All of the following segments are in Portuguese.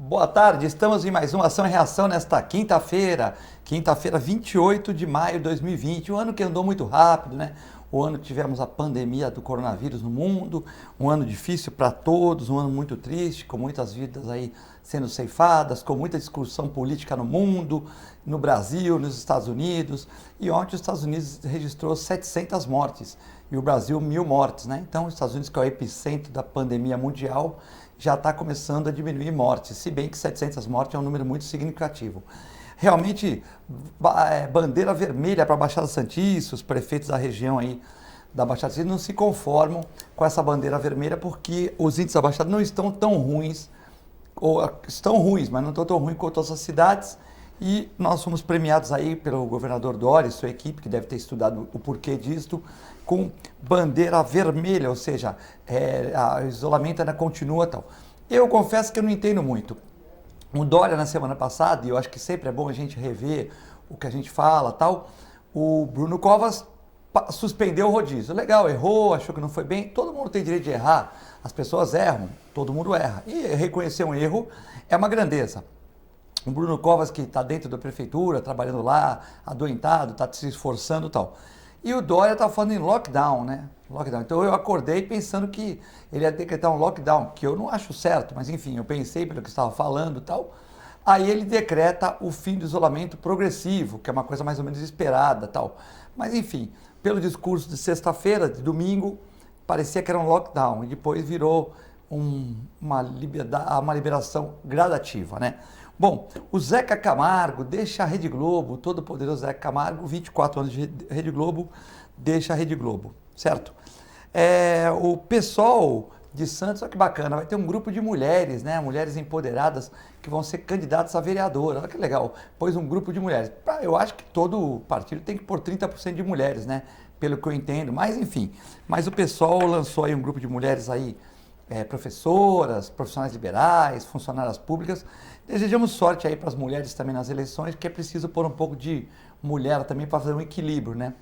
Boa tarde, estamos em mais uma Ação e Reação nesta quinta-feira, 28 de maio de 2020, um ano que andou muito rápido, né? O ano que tivemos a pandemia do coronavírus no mundo, um ano difícil para todos, um ano muito triste, com muitas vidas aí sendo ceifadas, com muita discussão política no mundo, no Brasil, nos Estados Unidos, e ontem os Estados Unidos registrou 700 mortes e o Brasil 1.000 mortes, né? Então os Estados Unidos, que é o epicentro da pandemia mundial, já está começando a diminuir mortes, se bem que 700 mortes é um número muito significativo. Realmente, bandeira vermelha para a Baixada Santista, os prefeitos da região aí da Baixada Santista não se conformam com essa bandeira vermelha porque os índices da Baixada não estão tão ruins, ou estão ruins, mas não estão tão ruins quanto outras cidades, e nós fomos premiados aí pelo governador Dória e sua equipe, que deve ter estudado o porquê disto, com bandeira vermelha, ou seja, o isolamento ainda continua tal. Eu confesso que eu não entendo muito. O Dória, na semana passada, e eu acho que sempre é bom a gente rever o que a gente fala tal, o Bruno Covas suspendeu o rodízio. Legal, errou, achou que não foi bem. Todo mundo tem direito de errar, as pessoas erram, todo mundo erra. E reconhecer um erro é uma grandeza. O Bruno Covas, que está dentro da prefeitura, trabalhando lá, adoentado, está se esforçando e tal. E o Dória está falando em lockdown, né? Lockdown. Então eu acordei pensando que ele ia decretar um lockdown, que eu não acho certo, mas enfim, eu pensei pelo que estava falando e tal. Aí ele decreta o fim do isolamento progressivo, que é uma coisa mais ou menos esperada tal. Mas enfim, pelo discurso de sexta-feira, de domingo, parecia que era um lockdown e depois virou uma liberação gradativa, né? Bom, o Zeca Camargo deixa a Rede Globo, todo poderoso Zeca Camargo, 24 anos de Rede Globo, deixa a Rede Globo, certo? O PSOL de Santos, olha que bacana, vai ter um grupo de mulheres, né? Mulheres empoderadas que vão ser candidatas a vereadora, olha que legal, pôs um grupo de mulheres. Eu acho que todo partido tem que pôr 30% de mulheres, né? Pelo que eu entendo, mas enfim. Mas o PSOL lançou aí um grupo de mulheres aí, professoras, profissionais liberais, funcionárias públicas. Desejamos sorte aí para as mulheres também nas eleições, que é preciso pôr um pouco de mulher também para fazer um equilíbrio, né?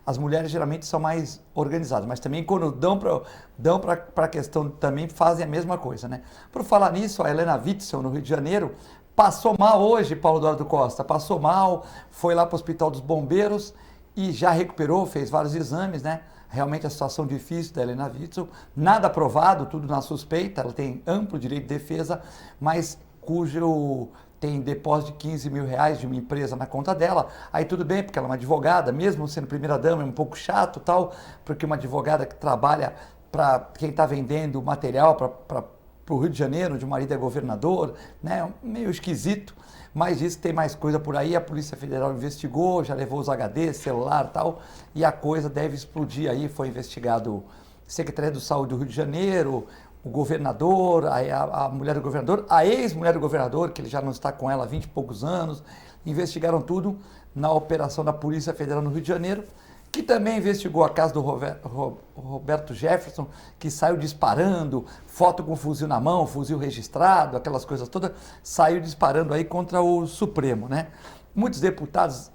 As mulheres geralmente são mais organizadas, mas também quando dão para a questão também fazem a mesma coisa, né? Por falar nisso, a Helena Witzel, no Rio de Janeiro, passou mal hoje, Paulo Eduardo Costa, passou mal, foi lá para o Hospital dos Bombeiros e já recuperou, fez vários exames, né? Realmente a situação difícil da Helena Witzel, nada provado, tudo na suspeita, ela tem amplo direito de defesa, mas cujo tem depósito de 15 mil reais de uma empresa na conta dela, aí tudo bem, porque ela é uma advogada, mesmo sendo primeira-dama, é um pouco chato tal, porque uma advogada que trabalha para quem está vendendo material para o Rio de Janeiro, onde o marido é governador, né, meio esquisito, mas diz que tem mais coisa por aí, a Polícia Federal investigou, já levou os HDs, celular e tal, e a coisa deve explodir aí, foi investigado Secretaria de Saúde do Rio de Janeiro, o governador, a mulher do governador, a ex-mulher do governador, que ele já não está com ela há 20 e poucos anos, investigaram tudo na operação da Polícia Federal no Rio de Janeiro, que também investigou a casa do Roberto Jefferson, que saiu disparando, foto com fuzil na mão, fuzil registrado, aquelas coisas todas, saiu disparando aí contra o Supremo, né? Muitos deputados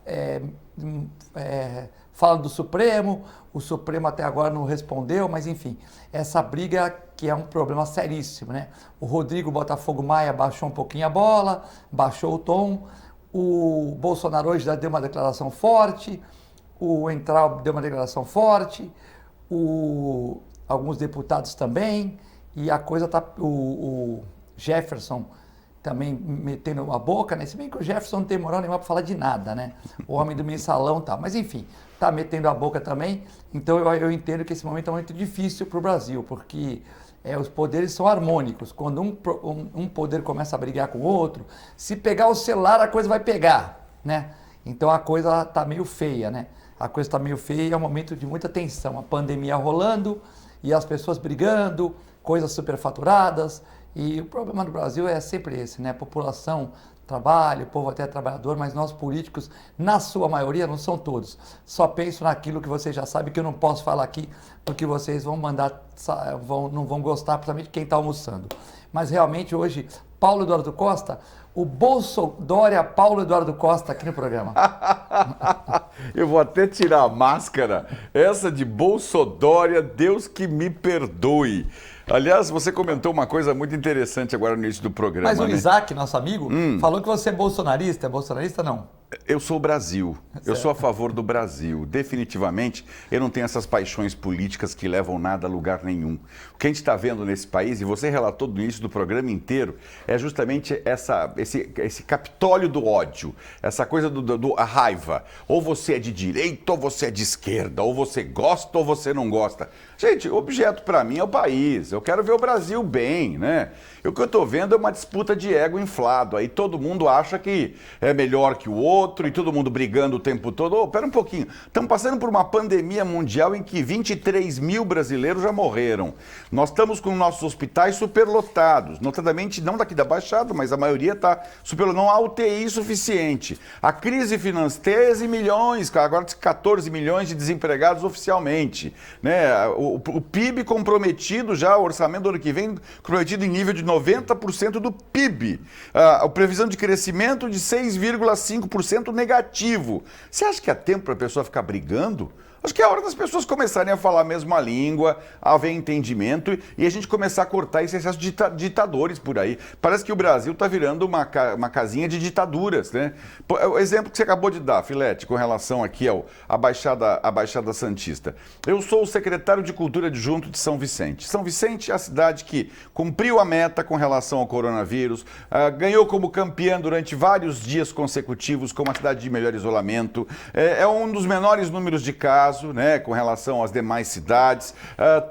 falam do Supremo, o Supremo até agora não respondeu, mas enfim, essa briga que é um problema seríssimo, né? O Rodrigo Botafogo Maia baixou um pouquinho a bola, baixou o tom, o Bolsonaro hoje já deu uma declaração forte, o Entral deu uma declaração forte, alguns deputados também, e a coisa tá, o Jefferson também metendo a boca, né? Se bem que o Jefferson não tem moral nenhuma para falar de nada, né? O homem do mensalão tá, mas enfim, tá metendo a boca também. Então eu entendo que esse momento é muito difícil para o Brasil, porque os poderes são harmônicos. Quando um poder começa a brigar com o outro, se pegar o celular a coisa vai pegar, né? Então a coisa tá meio feia, né? A coisa está meio feia e é um momento de muita tensão. A pandemia rolando e as pessoas brigando, coisas superfaturadas. E o problema do Brasil é sempre esse, né? A população trabalha, o povo até é trabalhador, mas nós políticos, na sua maioria, não são todos. Só penso naquilo que vocês já sabem, que eu não posso falar aqui, porque vocês vão mandar, não vão gostar, principalmente quem está almoçando. Mas realmente hoje, Paulo Eduardo Costa, o Bolsodória Paulo Eduardo Costa aqui no programa. Eu vou até tirar a máscara. Essa de Bolsodória, Deus que me perdoe. Aliás, você comentou uma coisa muito interessante agora no início do programa. Mas o né? Isaac, nosso amigo, falou que você é bolsonarista. É bolsonarista, não? Eu sou o Brasil, eu sou a favor do Brasil, definitivamente. Eu não tenho essas paixões políticas que levam nada a lugar nenhum. O que a gente está vendo nesse país, e você relatou no início do programa inteiro, é justamente esse capitólio do ódio, essa coisa a raiva. Ou você é de direita, ou você é de esquerda, ou você gosta, ou você não gosta. Gente, o objeto para mim é o país, eu quero ver o Brasil bem, né? E o que eu estou vendo é uma disputa de ego inflado, aí todo mundo acha que é melhor que o outro e todo mundo brigando o tempo todo. Ô, pera um pouquinho, estamos passando por uma pandemia mundial em que 23 mil brasileiros já morreram. Nós estamos com nossos hospitais superlotados, notadamente não daqui da Baixada, mas a maioria está superlotada, não há UTI suficiente. A crise financeira, 13 milhões, agora 14 milhões de desempregados oficialmente, né? O PIB comprometido já, o orçamento do ano que vem comprometido em nível de 90% do PIB. A previsão de crescimento de 6,5% negativo. Você acha que é tempo para a pessoa ficar brigando? Acho que é hora das pessoas começarem a falar a mesma língua, a haver entendimento e a gente começar a cortar esse excesso de ditadores por aí. Parece que o Brasil está virando uma casinha de ditaduras, né? O exemplo que você acabou de dar, Filete, com relação aqui à Baixada Santista. Eu sou o secretário de Cultura adjunto de São Vicente. São Vicente é a cidade que cumpriu a meta com relação ao coronavírus, ganhou como campeã durante vários dias consecutivos como a cidade de melhor isolamento, é um dos menores números de casos, né, com relação às demais cidades,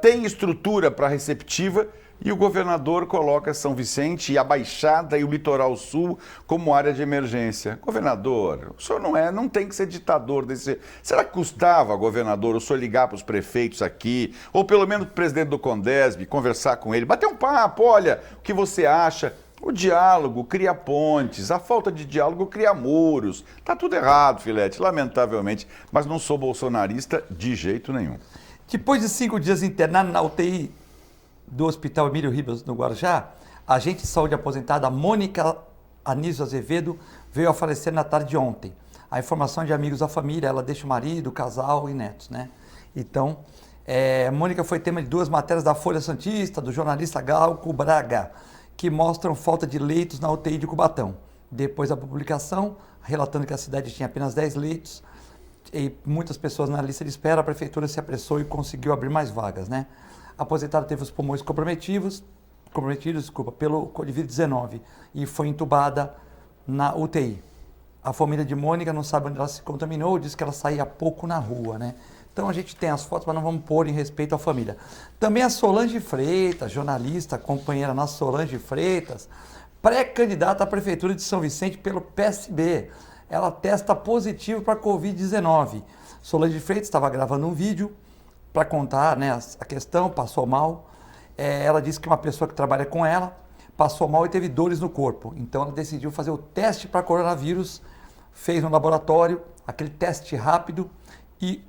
tem estrutura para receptiva e o governador coloca São Vicente e a Baixada e o Litoral Sul como área de emergência. Governador, o senhor não tem que ser ditador desse... Será que custava, governador, o senhor ligar para os prefeitos aqui, ou pelo menos para o presidente do Condesb, conversar com ele, bater um papo, olha, o que você acha? O diálogo cria pontes, a falta de diálogo cria muros. Tá tudo errado, Filete, lamentavelmente, mas não sou bolsonarista de jeito nenhum. Depois de 5 dias internado na UTI do Hospital Emílio Ribas, no Guarujá, a agente de saúde aposentada Mônica Anísio Azevedo veio a falecer na tarde de ontem. A informação de amigos da família, ela deixa o marido, o casal e netos, né? Então, Mônica foi tema de 2 matérias da Folha Santista, do jornalista Glauco Braga, que mostram falta de leitos na UTI de Cubatão. Depois da publicação, relatando que a cidade tinha apenas 10 leitos e muitas pessoas na lista de espera, a prefeitura se apressou e conseguiu abrir mais vagas, né? A aposentada teve os pulmões comprometidos, pelo Covid-19 e foi entubada na UTI. A família de Mônica não sabe onde ela se contaminou, diz que ela saía pouco na rua, né? Então a gente tem as fotos, mas não vamos pôr em respeito à família. Também a Solange Freitas, jornalista, companheira nossa Solange Freitas, pré-candidata à Prefeitura de São Vicente pelo PSB. Ela testa positivo para a Covid-19. Solange Freitas estava gravando um vídeo para contar, né, a questão, passou mal. Ela disse que uma pessoa que trabalha com ela passou mal e teve dores no corpo. Então ela decidiu fazer o teste para coronavírus, fez no laboratório, aquele teste rápido e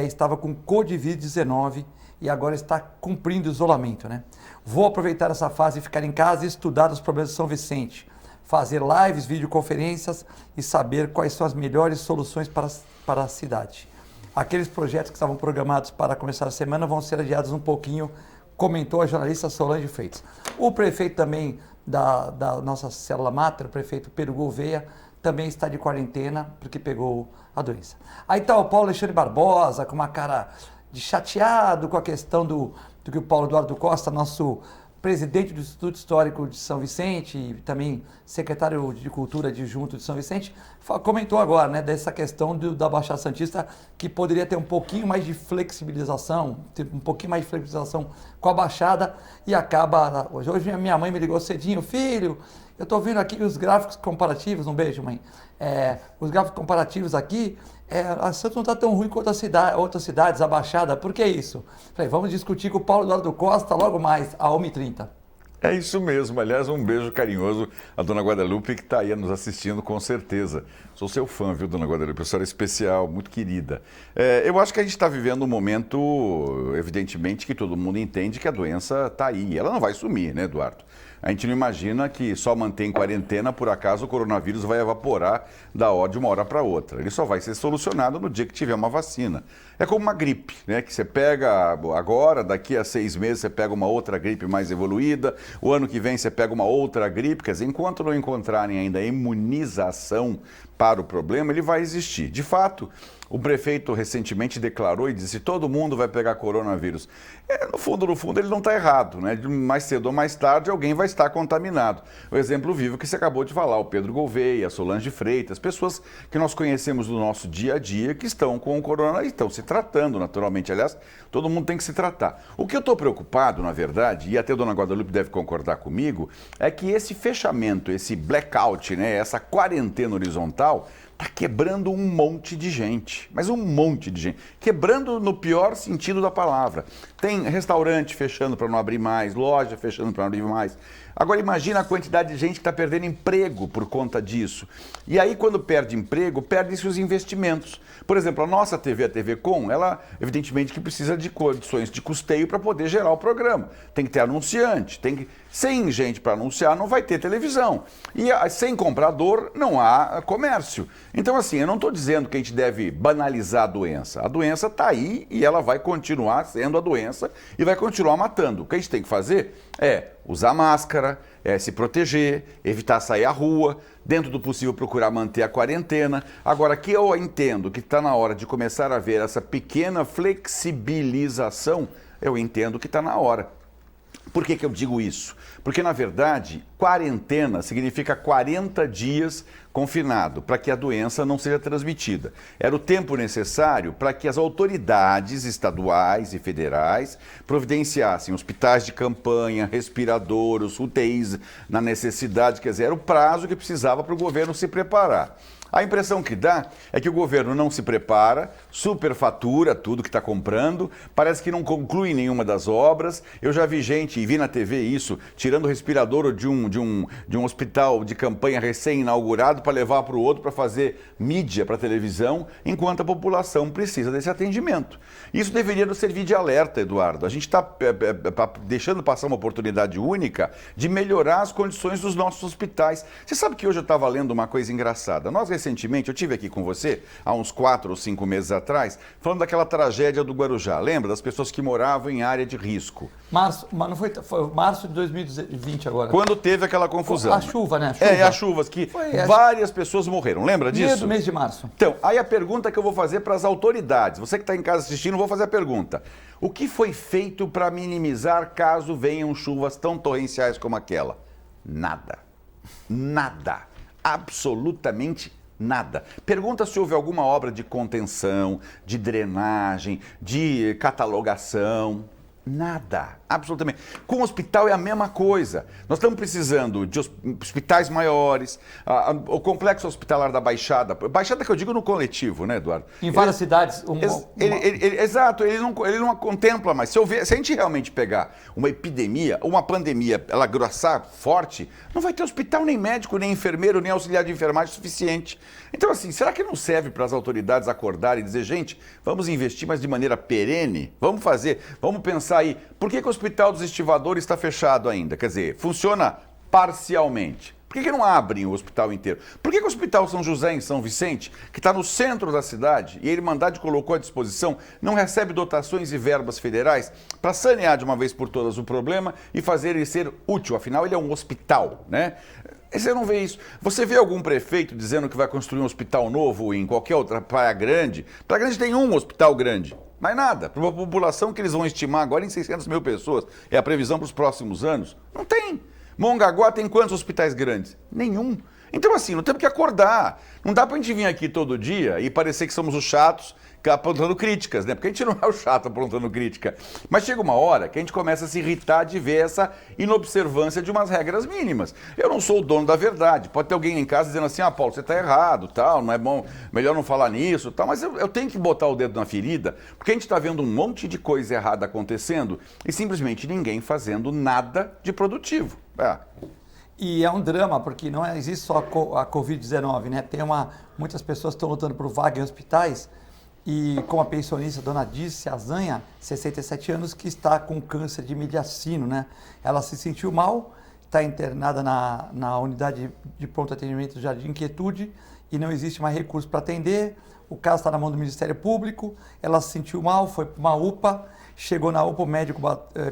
estava com Covid-19 e agora está cumprindo isolamento, né? Vou aproveitar essa fase e ficar em casa e estudar os problemas de São Vicente, fazer lives, videoconferências e saber quais são as melhores soluções para a cidade. Aqueles projetos que estavam programados para começar a semana vão ser adiados um pouquinho, comentou a jornalista Solange Freitas. O prefeito também da nossa célula máter, o prefeito Pedro Gouveia, também está de quarentena porque pegou a doença. Aí está o Paulo Alexandre Barbosa com uma cara de chateado com a questão do que o Paulo Eduardo Costa, nosso presidente do Instituto Histórico de São Vicente e também secretário de Cultura adjunto de São Vicente, comentou agora, né, dessa questão da Baixada Santista, que poderia ter um pouquinho mais de flexibilização, com a Baixada e acaba... Hoje minha mãe me ligou cedinho, filho, eu estou vendo aqui os gráficos comparativos, um beijo, mãe, os gráficos comparativos aqui, a Santos não está tão ruim quanto outras cidades, a Baixada, por que isso? Falei, vamos discutir com o Paulo Eduardo Costa logo mais, a 1h30. É isso mesmo. Aliás, um beijo carinhoso à dona Guadalupe, que está aí nos assistindo com certeza. Sou seu fã, viu, dona Guadalupe? A senhora é especial, muito querida. Eu acho que a gente está vivendo um momento, evidentemente, que todo mundo entende que a doença está aí. Ela não vai sumir, né, Eduardo? A gente não imagina que só mantém quarentena, por acaso o coronavírus vai evaporar de uma hora para outra. Ele só vai ser solucionado no dia que tiver uma vacina. É como uma gripe, né? Que você pega agora, daqui a 6 meses você pega uma outra gripe mais evoluída, o ano que vem você pega uma outra gripe. Quer dizer, enquanto não encontrarem ainda a imunização para o problema, ele vai existir. De fato, o prefeito recentemente declarou e disse que todo mundo vai pegar coronavírus. No fundo, ele não está errado, né? Mais cedo ou mais tarde, alguém vai estar contaminado. O exemplo vivo que você acabou de falar, o Pedro Gouveia, a Solange Freitas, pessoas que nós conhecemos do nosso dia a dia que estão com o corona e estão se tratando naturalmente. Aliás, todo mundo tem que se tratar. O que eu estou preocupado, na verdade, e até a dona Guadalupe deve concordar comigo, é que esse fechamento, esse blackout, né? Essa quarentena horizontal, está quebrando um monte de gente, mas um monte de gente. Quebrando no pior sentido da palavra. Tem restaurante fechando para não abrir mais, loja fechando para não abrir mais. Agora imagina a quantidade de gente que está perdendo emprego por conta disso. E aí quando perde emprego, perde-se os investimentos. Por exemplo, a nossa TV, a TV Com, ela evidentemente que precisa de condições de custeio para poder gerar o programa. Tem que ter anunciante, sem gente para anunciar não vai ter televisão. E sem comprador não há comércio. Então assim, eu não estou dizendo que a gente deve banalizar a doença. A doença está aí e ela vai continuar sendo a doença e vai continuar matando. O que a gente tem que fazer é usar máscara, se proteger, evitar sair à rua, dentro do possível procurar manter a quarentena. Agora, que eu entendo que está na hora de começar a ver essa pequena flexibilização, eu entendo que está na hora. Por que eu digo isso? Porque, na verdade, quarentena significa 40 dias confinado, para que a doença não seja transmitida. Era o tempo necessário para que as autoridades estaduais e federais providenciassem hospitais de campanha, respiradores, UTIs na necessidade, quer dizer, era o prazo que precisava para o governo se preparar. A impressão que dá é que o governo não se prepara, superfatura tudo que está comprando, parece que não conclui nenhuma das obras. Eu já vi gente, e vi na TV isso, tirando o respirador de um hospital de campanha recém-inaugurado para levar para o outro para fazer mídia para a televisão, enquanto a população precisa desse atendimento. Isso deveria nos servir de alerta, Eduardo. A gente está deixando passar uma oportunidade única de melhorar as condições dos nossos hospitais. Você sabe que hoje eu estava lendo uma coisa engraçada. Nós recentemente, eu estive aqui com você, há uns 4 ou 5 meses atrás, falando daquela tragédia do Guarujá. Lembra? Das pessoas que moravam em área de risco. Mas não foi março de 2020 agora. Quando teve aquela confusão. A chuva, né? As chuvas, que várias pessoas morreram. Lembra disso? Mês de março. Então, aí a pergunta que eu vou fazer para as autoridades. Você que está em casa assistindo, vou fazer a pergunta. O que foi feito para minimizar caso venham chuvas tão torrenciais como aquela? Nada. Nada. Absolutamente nada. Pergunta se houve alguma obra de contenção, de drenagem, de catalogação. Nada, absolutamente. Com o hospital é a mesma coisa. Nós estamos precisando de hospitais maiores, o complexo hospitalar da Baixada que eu digo no coletivo, né, Eduardo? Em várias cidades. Exato, ele não contempla mais. Se a gente realmente pegar uma epidemia, uma pandemia, ela grossar forte, não vai ter hospital, nem médico, nem enfermeiro, nem auxiliar de enfermagem suficiente. Então, assim, será que não serve para as autoridades acordarem e dizer, gente, vamos investir, mas de maneira perene? Vamos pensar aí, por que o Hospital dos Estivadores está fechado ainda? Quer dizer, funciona parcialmente. Por que não abrem o hospital inteiro? Por que o Hospital São José em São Vicente, que está no centro da cidade, e a Irmandade colocou à disposição, não recebe dotações e verbas federais para sanear de uma vez por todas o problema e fazer ele ser útil? Afinal, ele é um hospital, né? Você não vê isso. Você vê algum prefeito dizendo que vai construir um hospital novo em qualquer outra Praia Grande? Praia Grande tem um hospital grande. Mas nada, para uma população que eles vão estimar agora em 600 mil pessoas, é a previsão para os próximos anos, não tem. Mongaguá tem quantos hospitais grandes? Nenhum. Então, assim, não temos que acordar. Não dá pra gente vir aqui todo dia e parecer que somos os chatos apontando críticas, né? Porque a gente não é o chato apontando crítica. Mas chega uma hora que a gente começa a se irritar de ver essa inobservância de umas regras mínimas. Eu não sou o dono da verdade. Pode ter alguém em casa dizendo assim, Paulo, você está errado, tal, não é bom, melhor não falar nisso, tal. Mas eu tenho que botar o dedo na ferida, porque a gente está vendo um monte de coisa errada acontecendo e simplesmente ninguém fazendo nada de produtivo. E é um drama, porque não existe só a Covid-19, né? Muitas pessoas estão lutando por vaga em hospitais. E como a pensionista Dona Dirce Azanha, 67 anos, que está com câncer de mediastino, né? Ela se sentiu mal, está internada na unidade de pronto atendimento do Jardim Quietude e não existe mais recurso para atender. O caso está na mão do Ministério Público, ela se sentiu mal, foi para uma UPA, chegou na UPA, o médico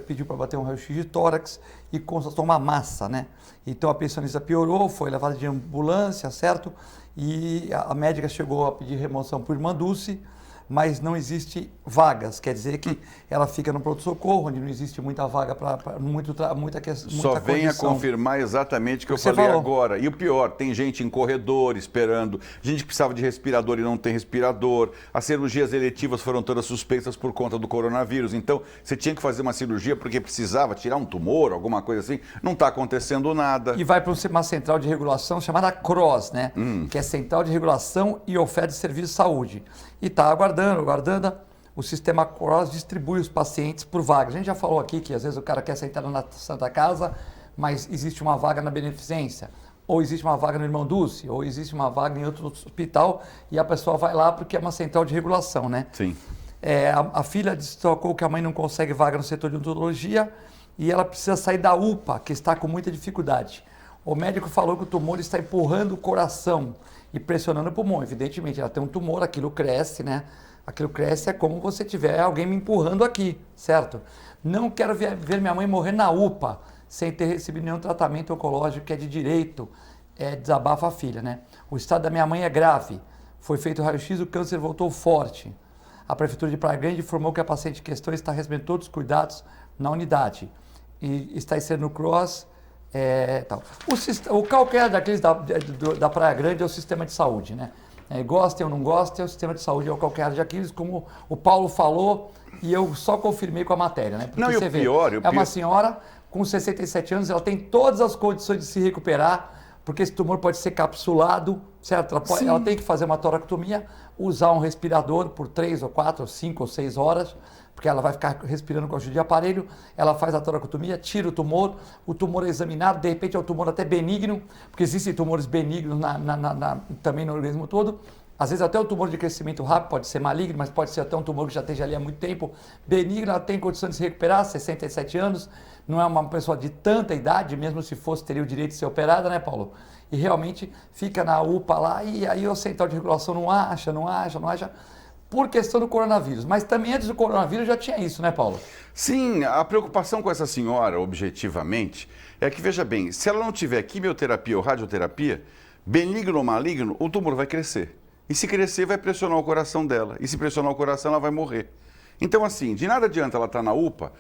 pediu para bater um raio-x de tórax e constatou uma massa, né? Então a pensionista piorou, foi levada de ambulância, certo? E a médica chegou a pedir remoção por Irmã Dulce, mas não existe vagas, quer dizer que ela fica no pronto-socorro, onde não existe muita vaga para muita questão. Só venha confirmar exatamente o que eu falei agora. E o pior, tem gente em corredor esperando, gente que precisava de respirador e não tem respirador, as cirurgias eletivas foram todas suspeitas por conta do coronavírus, então você tinha que fazer uma cirurgia porque precisava tirar um tumor, alguma coisa assim, não está acontecendo nada. E vai para uma central de regulação chamada CROSS, né? Que é Central de Regulação e Oferta de Serviços de Saúde. E está aguardando, o sistema CROSS distribui os pacientes por vagas. A gente já falou aqui que às vezes o cara quer sentar na Santa Casa, mas existe uma vaga na Beneficência, ou existe uma vaga no Irmão Dulce, ou existe uma vaga em outro hospital e a pessoa vai lá porque é uma central de regulação, né? Sim. A filha destacou que a mãe não consegue vaga no setor de odontologia e ela precisa sair da UPA, que está com muita dificuldade. O médico falou que o tumor está empurrando o coração e pressionando o pulmão. Evidentemente, ela tem um tumor, aquilo cresce, né? Aquilo cresce é como você tiver alguém me empurrando aqui, certo? Não quero ver minha mãe morrer na UPA sem ter recebido nenhum tratamento oncológico que é de direito, desabafa a filha, né? O estado da minha mãe é grave. Foi feito o raio-x, o câncer voltou forte. A Prefeitura de Praia Grande informou que a paciente em questão está recebendo todos os cuidados na unidade e está sendo no CROSS. Tal. Qualquer daqueles da Praia Grande é o sistema de saúde, né? Gostem ou não gostem, o sistema de saúde é o qualquer daqueles, como o Paulo falou, e eu só confirmei com a matéria, né? Porque não, você vê, uma senhora com 67 anos, ela tem todas as condições de se recuperar, porque esse tumor pode ser capsulado, certo? Ela tem que fazer uma toracotomia, usar um respirador por 3 ou 4 ou 5 ou 6 horas, porque ela vai ficar respirando com a ajuda de aparelho, ela faz a toracotomia, tira o tumor é examinado, de repente é um tumor até benigno, porque existem tumores benignos também no organismo todo, às vezes até o tumor de crescimento rápido pode ser maligno, mas pode ser até um tumor que já esteja ali há muito tempo, benigno, ela tem condição de se recuperar, 67 anos, não é uma pessoa de tanta idade, mesmo se fosse, teria o direito de ser operada, né, Paulo? E realmente fica na UPA lá, e aí o central de regulação não acha, por questão do coronavírus. Mas também antes do coronavírus já tinha isso, né, Paulo? Sim, a preocupação com essa senhora, objetivamente, é que, veja bem, se ela não tiver quimioterapia ou radioterapia, benigno ou maligno, o tumor vai crescer. E se crescer, vai pressionar o coração dela. E se pressionar o coração, ela vai morrer. Então, assim, de nada adianta ela estar na UPA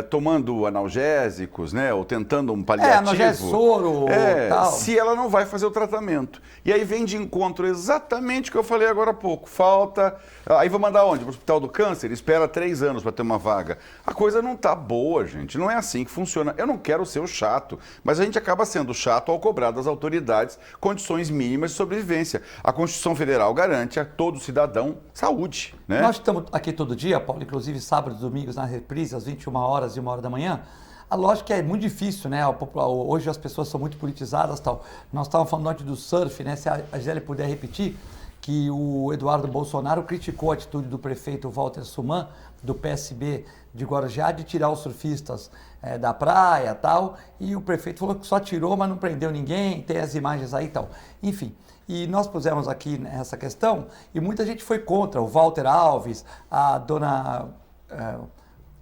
tomando analgésicos, né, ou tentando um paliativo. Analgésico, soro, tal. Se ela não vai fazer o tratamento. E aí vem de encontro exatamente o que eu falei agora há pouco. Falta... Aí vai mandar onde? Para o Hospital do Câncer? Espera 3 anos para ter uma vaga. A coisa não tá boa, gente. Não é assim que funciona. Eu não quero ser o chato, mas a gente acaba sendo chato ao cobrar das autoridades condições mínimas de sobrevivência. A Constituição Federal garante a todo cidadão saúde, né? Nós estamos aqui todo dia, Paulo, inclusive sábados e domingos na reprise, às 21 horas e 1h da manhã. A lógica é muito difícil, né? Hoje as pessoas são muito politizadas e tal. Nós estávamos falando antes do surf, né? Se a Gisele puder repetir, que o Eduardo Bolsonaro criticou a atitude do prefeito Walter Suman, do PSB de Guarujá, de tirar os surfistas da praia e tal. E o prefeito falou que só tirou, mas não prendeu ninguém, tem as imagens aí e tal. Enfim. E nós pusemos aqui essa questão e muita gente foi contra. O Walter Alves, a dona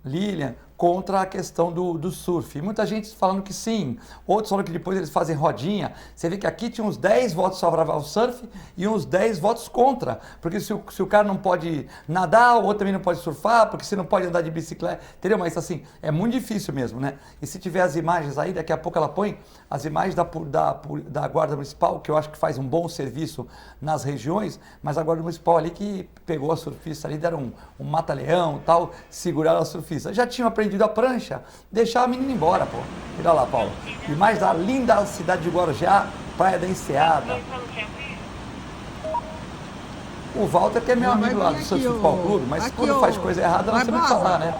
Lilian, contra a questão do surf. E muita gente falando que sim, outros falando que depois eles fazem rodinha. Você vê que aqui tinha uns 10 votos favoráveis ao surf e uns 10 votos contra. Porque se o cara não pode nadar, o outro também não pode surfar, porque você não pode andar de bicicleta, entendeu? Mas assim, é muito difícil mesmo, né? E se tiver as imagens aí, daqui a pouco ela põe as imagens da Guarda Municipal, que eu acho que faz um bom serviço nas regiões, mas a Guarda Municipal ali que pegou a surfista ali, deram um mata-leão e tal, seguraram a surfista. Já tinham aprendido a prancha, deixar a menina embora, pô. Olha lá, Paulo. Imagem da linda cidade de Guarujá, Praia da Enseada. O Walter, que é meu amigo lá do Surf Futebol Clube, mas quando faz coisa errada, nós temos que falar, né?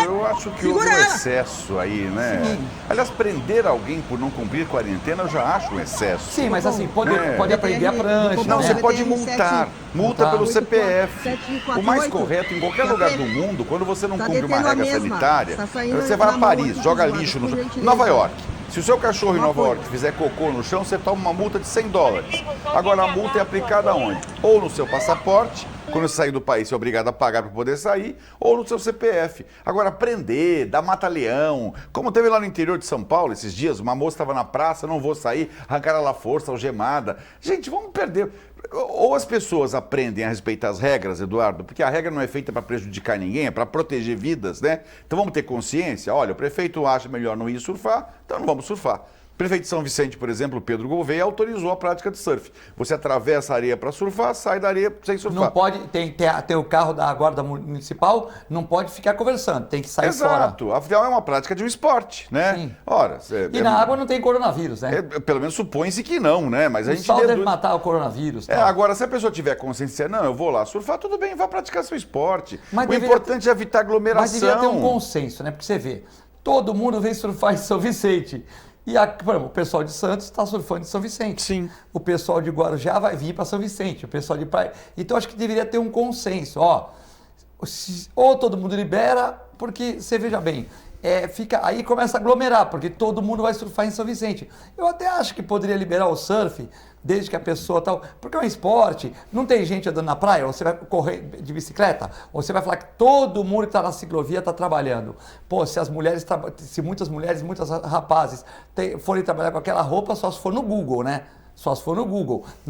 Eu acho que houve um excesso aí, né? Sim. Aliás, prender alguém por não cumprir quarentena eu já acho um excesso. Sim, mas assim, pode aprender a prancha. Não, né? você pode multar. Multa pelo CPF. O mais correto, em qualquer lugar do mundo, quando você não cumpre uma regra sanitária, você vai a Paris, joga lixo no chão. Nova York. Se o seu cachorro em Nova York fizer cocô no chão, você toma uma multa de $100. Agora, a multa é aplicada onde? Ou no seu passaporte, quando você sair do país, você é obrigado a pagar para poder sair, ou no seu CPF. Agora, prender, dar mata-leão, como teve lá no interior de São Paulo esses dias, uma moça estava na praça, não vou sair, arrancaram ela à força, algemada. Gente, vamos perder. Ou as pessoas aprendem a respeitar as regras, Eduardo, porque a regra não é feita para prejudicar ninguém, é para proteger vidas, né? Então vamos ter consciência. Olha, o prefeito acha melhor não ir surfar, então não vamos surfar. O prefeito de São Vicente, por exemplo, Pedro Gouveia, autorizou a prática de surf. Você atravessa a areia para surfar, sai da areia sem surfar. Não pode, tem o carro da Guarda Municipal, não pode ficar conversando, tem que sair fora. Exato, afinal é uma prática de um esporte, né? Sim. Ora, na água não tem coronavírus, né? Pelo menos supõe-se que não, né? Mas a gente só deve matar o coronavírus. Tá? Agora, se a pessoa tiver consciência, não, eu vou lá surfar, tudo bem, vá praticar seu esporte. Mas o importante é evitar aglomeração. Mas deveria ter um consenso, né? Porque você vê, todo mundo vem surfar em São Vicente. E por exemplo, o pessoal de Santos está surfando em São Vicente. Sim. O pessoal de Guarujá vai vir para São Vicente. O pessoal de Praia. Então acho que deveria ter um consenso. Ou todo mundo libera, porque você veja bem, aí começa a aglomerar, porque todo mundo vai surfar em São Vicente. Eu até acho que poderia liberar o surf, desde que a pessoa tal, porque é um esporte, não tem gente andando na praia, ou você vai correr de bicicleta, ou você vai falar que todo mundo que está na ciclovia está trabalhando. Pô, se muitas mulheres, muitos rapazes forem trabalhar com aquela roupa, só se for no Google, né? Só se for no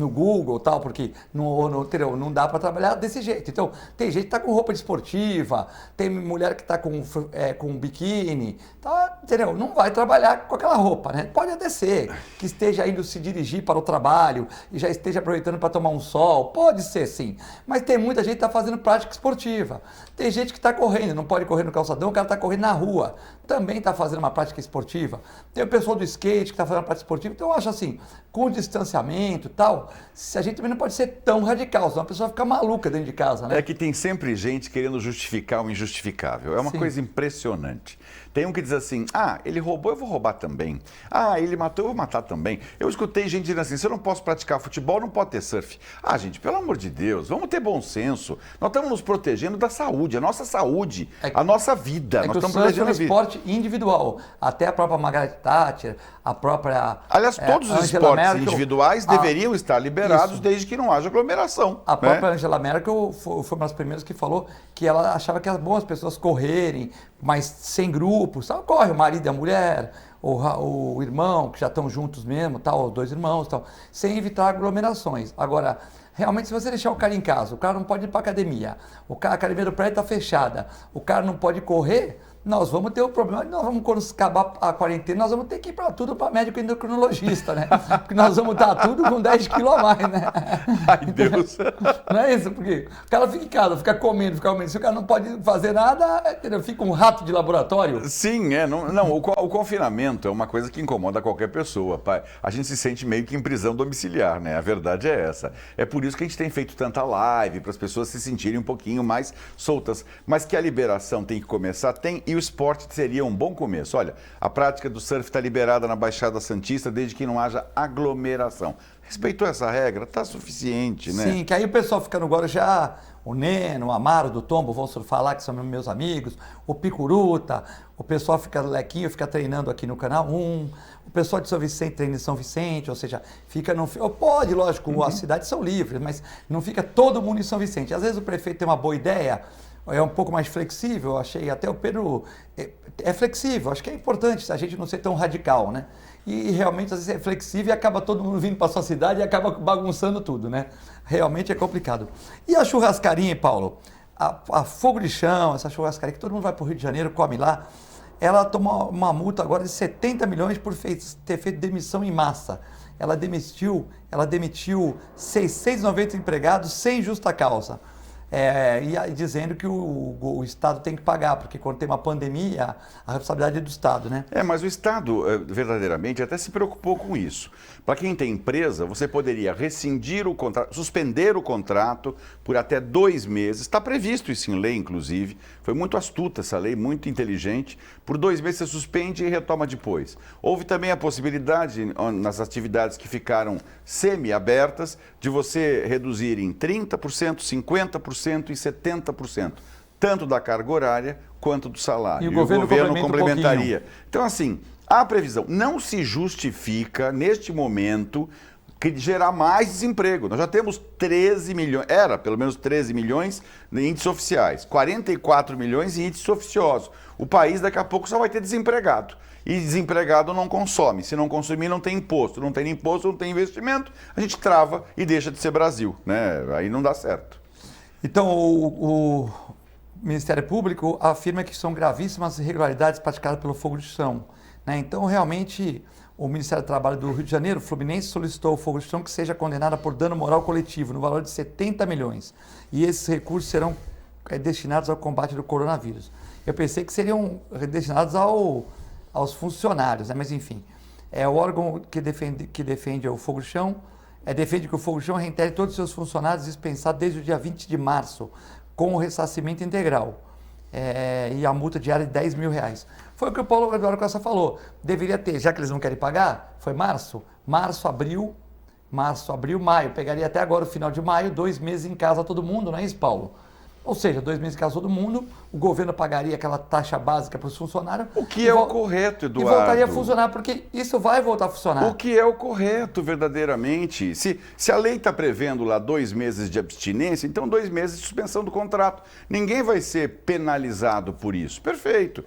Google tal, porque não dá para trabalhar desse jeito. Então, tem gente que está com roupa desportiva, tem mulher que está com biquíni, tá, entendeu? Não vai trabalhar com aquela roupa, né? Pode até ser que esteja indo se dirigir para o trabalho e já esteja aproveitando para tomar um sol, pode ser sim, mas tem muita gente que está fazendo prática esportiva. Tem gente que está correndo, não pode correr no calçadão, o cara está correndo na rua, também está fazendo uma prática esportiva. Tem o pessoal do skate que está fazendo uma prática esportiva, então eu acho assim, com distanciamento e tal, a gente também não pode ser tão radical, senão a pessoa fica maluca dentro de casa, né? É que tem sempre gente querendo justificar o injustificável. É uma coisa impressionante. Tem um que diz assim, ele roubou, eu vou roubar também. Ele matou, eu vou matar também. Eu escutei gente dizendo assim, se eu não posso praticar futebol, não pode ter surf. Gente, pelo amor de Deus, vamos ter bom senso. Nós estamos nos protegendo da saúde, a nossa saúde, a nossa vida. Nós estamos protegendo a vida. É um esporte individual. Até a própria Margaret Thatcher, a própria Aliás, todos os esportes individuais deveriam estar liberados desde que não haja aglomeração. A própria Angela Merkel foi uma das primeiras que falou que ela achava que era bom as pessoas correrem, mas sem grupos. Corre o marido e a mulher, o irmão, que já estão juntos mesmo, os dois irmãos, sem evitar aglomerações. Agora, realmente, se você deixar o cara em casa, o cara não pode ir para academia, a academia do prédio está fechada, o cara não pode correr, nós vamos ter o problema, quando acabar a quarentena, nós vamos ter que ir para tudo para médico endocrinologista, né? Porque nós vamos estar tudo com 10 quilos a mais, né? Ai, Deus! Não é isso? Porque o cara fica em casa, fica comendo. Se o cara não pode fazer nada, fica um rato de laboratório. Sim, o confinamento é uma coisa que incomoda qualquer pessoa, pai. A gente se sente meio que em prisão domiciliar, né? A verdade é essa. É por isso que a gente tem feito tanta live, para as pessoas se sentirem um pouquinho mais soltas. Mas que a liberação tem que começar, tem. E o esporte seria um bom começo. Olha, a prática do surf está liberada na Baixada Santista desde que não haja aglomeração. Respeitou essa regra? Está suficiente, né? Sim, que aí o pessoal fica no Guarujá, o Neno, o Amaro do Tombo vão surfar lá, que são meus amigos, o Picuruta, o pessoal fica lequinho, fica treinando aqui no Canal 1, o pessoal de São Vicente treina em São Vicente, ou seja, fica no... Pode, lógico, as cidades são livres, mas não fica todo mundo em São Vicente. Às vezes o prefeito tem uma boa ideia, é um pouco mais flexível, achei até o Pedro é flexível, acho que é importante a gente não ser tão radical, né? E realmente às vezes é flexível e acaba todo mundo vindo para sua cidade e acaba bagunçando tudo, né? Realmente é complicado. E a churrascarinha, Paulo? A Fogo de Chão, essa churrascaria que todo mundo vai para o Rio de Janeiro, come lá, ela tomou uma multa agora de 70 milhões por ter feito demissão em massa. Ela demitiu 690 empregados sem justa causa. E dizendo que o Estado tem que pagar, porque quando tem uma pandemia, a responsabilidade é do Estado, né? Mas o Estado, verdadeiramente, até se preocupou com isso. Para quem tem empresa, você poderia rescindir o contrato, suspender o contrato por até 2 meses. Está previsto isso em lei, inclusive. Foi muito astuta essa lei, muito inteligente. Por 2 meses você suspende e retoma depois. Houve também a possibilidade, nas atividades que ficaram semi-abertas, de você reduzir em 30%, 50% e 70%, tanto da carga horária quanto do salário. E o governo complementaria. Então, assim, a previsão não se justifica, neste momento, gerar mais desemprego. Nós já temos 13 milhões, pelo menos 13 milhões em índices oficiais, 44 milhões em índices oficiosos. O país daqui a pouco só vai ter desempregado. E desempregado não consome. Se não consumir, não tem imposto. Não tem imposto, não tem investimento. A gente trava e deixa de ser Brasil, né? Aí não dá certo. Então, o Ministério Público afirma que são gravíssimas irregularidades praticadas pelo Fogo de Chão, né? Então, realmente, o Ministério do Trabalho do Rio de Janeiro, Fluminense, solicitou ao Fogo de Chão que seja condenada por dano moral coletivo, no valor de 70 milhões. E esses recursos serão destinados ao combate do coronavírus. Eu pensei que seriam destinados aos funcionários, né? Mas, enfim, é o órgão que defende o Fogo de Chão, defende que o Fogo de Chão reintegre todos os seus funcionários dispensados desde o dia 20 de março, com o ressarcimento integral e a multa diária de R$10 mil. Foi o que o Paulo Eduardo Costa falou. Deveria ter, já que eles não querem pagar, foi março, abril, maio. Pegaria até agora o final de maio, 2 meses em casa todo mundo, não é isso, Paulo? Ou seja, 2 meses em casa todo mundo, o governo pagaria aquela taxa básica para os funcionários. O que é o correto, Eduardo? E voltaria a funcionar, porque isso vai voltar a funcionar. O que é o correto, verdadeiramente? Se a lei está prevendo lá 2 meses de abstinência, então 2 meses de suspensão do contrato. Ninguém vai ser penalizado por isso. Perfeito.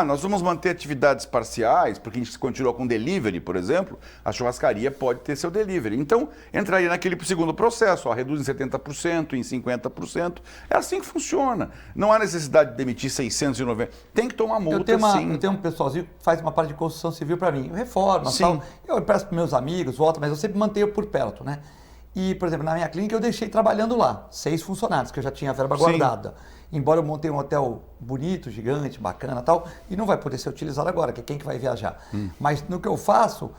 Nós vamos manter atividades parciais, porque a gente continua com delivery, por exemplo, a churrascaria pode ter seu delivery. Então, entraria naquele segundo processo, reduz em 70%, em 50%. É assim que funciona. Não há necessidade de demitir 690. Tem que tomar multa, sim. Eu tenho um pessoalzinho que faz uma parte de construção civil para mim. Reforma, tal. Eu peço para meus amigos, volto, mas eu sempre mantenho por perto, né? E, por exemplo, na minha clínica eu deixei trabalhando lá 6 funcionários, que eu já tinha a verba guardada. Embora eu montei um hotel bonito, gigante, bacana e tal, e não vai poder ser utilizado agora, que é quem que vai viajar. Mas no que eu faço,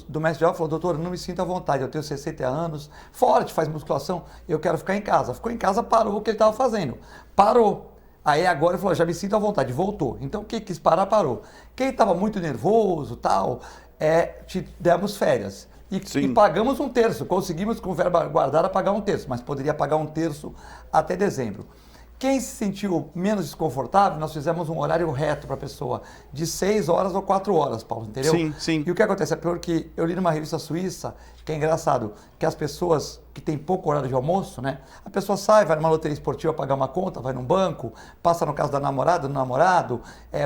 do mestre de aula falou: doutor, não me sinto à vontade, eu tenho 60 anos, forte, faz musculação, eu quero ficar em casa. Ficou em casa, parou o que ele estava fazendo. Parou. Aí agora ele falou: já me sinto à vontade, voltou. Então quem quis parar, parou. Quem estava muito nervoso, tal, te demos férias. E pagamos 1/3, conseguimos com verba guardada pagar 1/3, mas poderia pagar 1/3 até dezembro. Quem se sentiu menos desconfortável, nós fizemos um horário reto para a pessoa, de 6 horas ou 4 horas, Paulo, entendeu? Sim. E o que acontece é porque eu li numa revista suíça, que é engraçado, que as pessoas que têm pouco horário de almoço, né? A pessoa sai, vai numa loteria esportiva pagar uma conta, vai num banco, passa no caso da namorada, do namorado,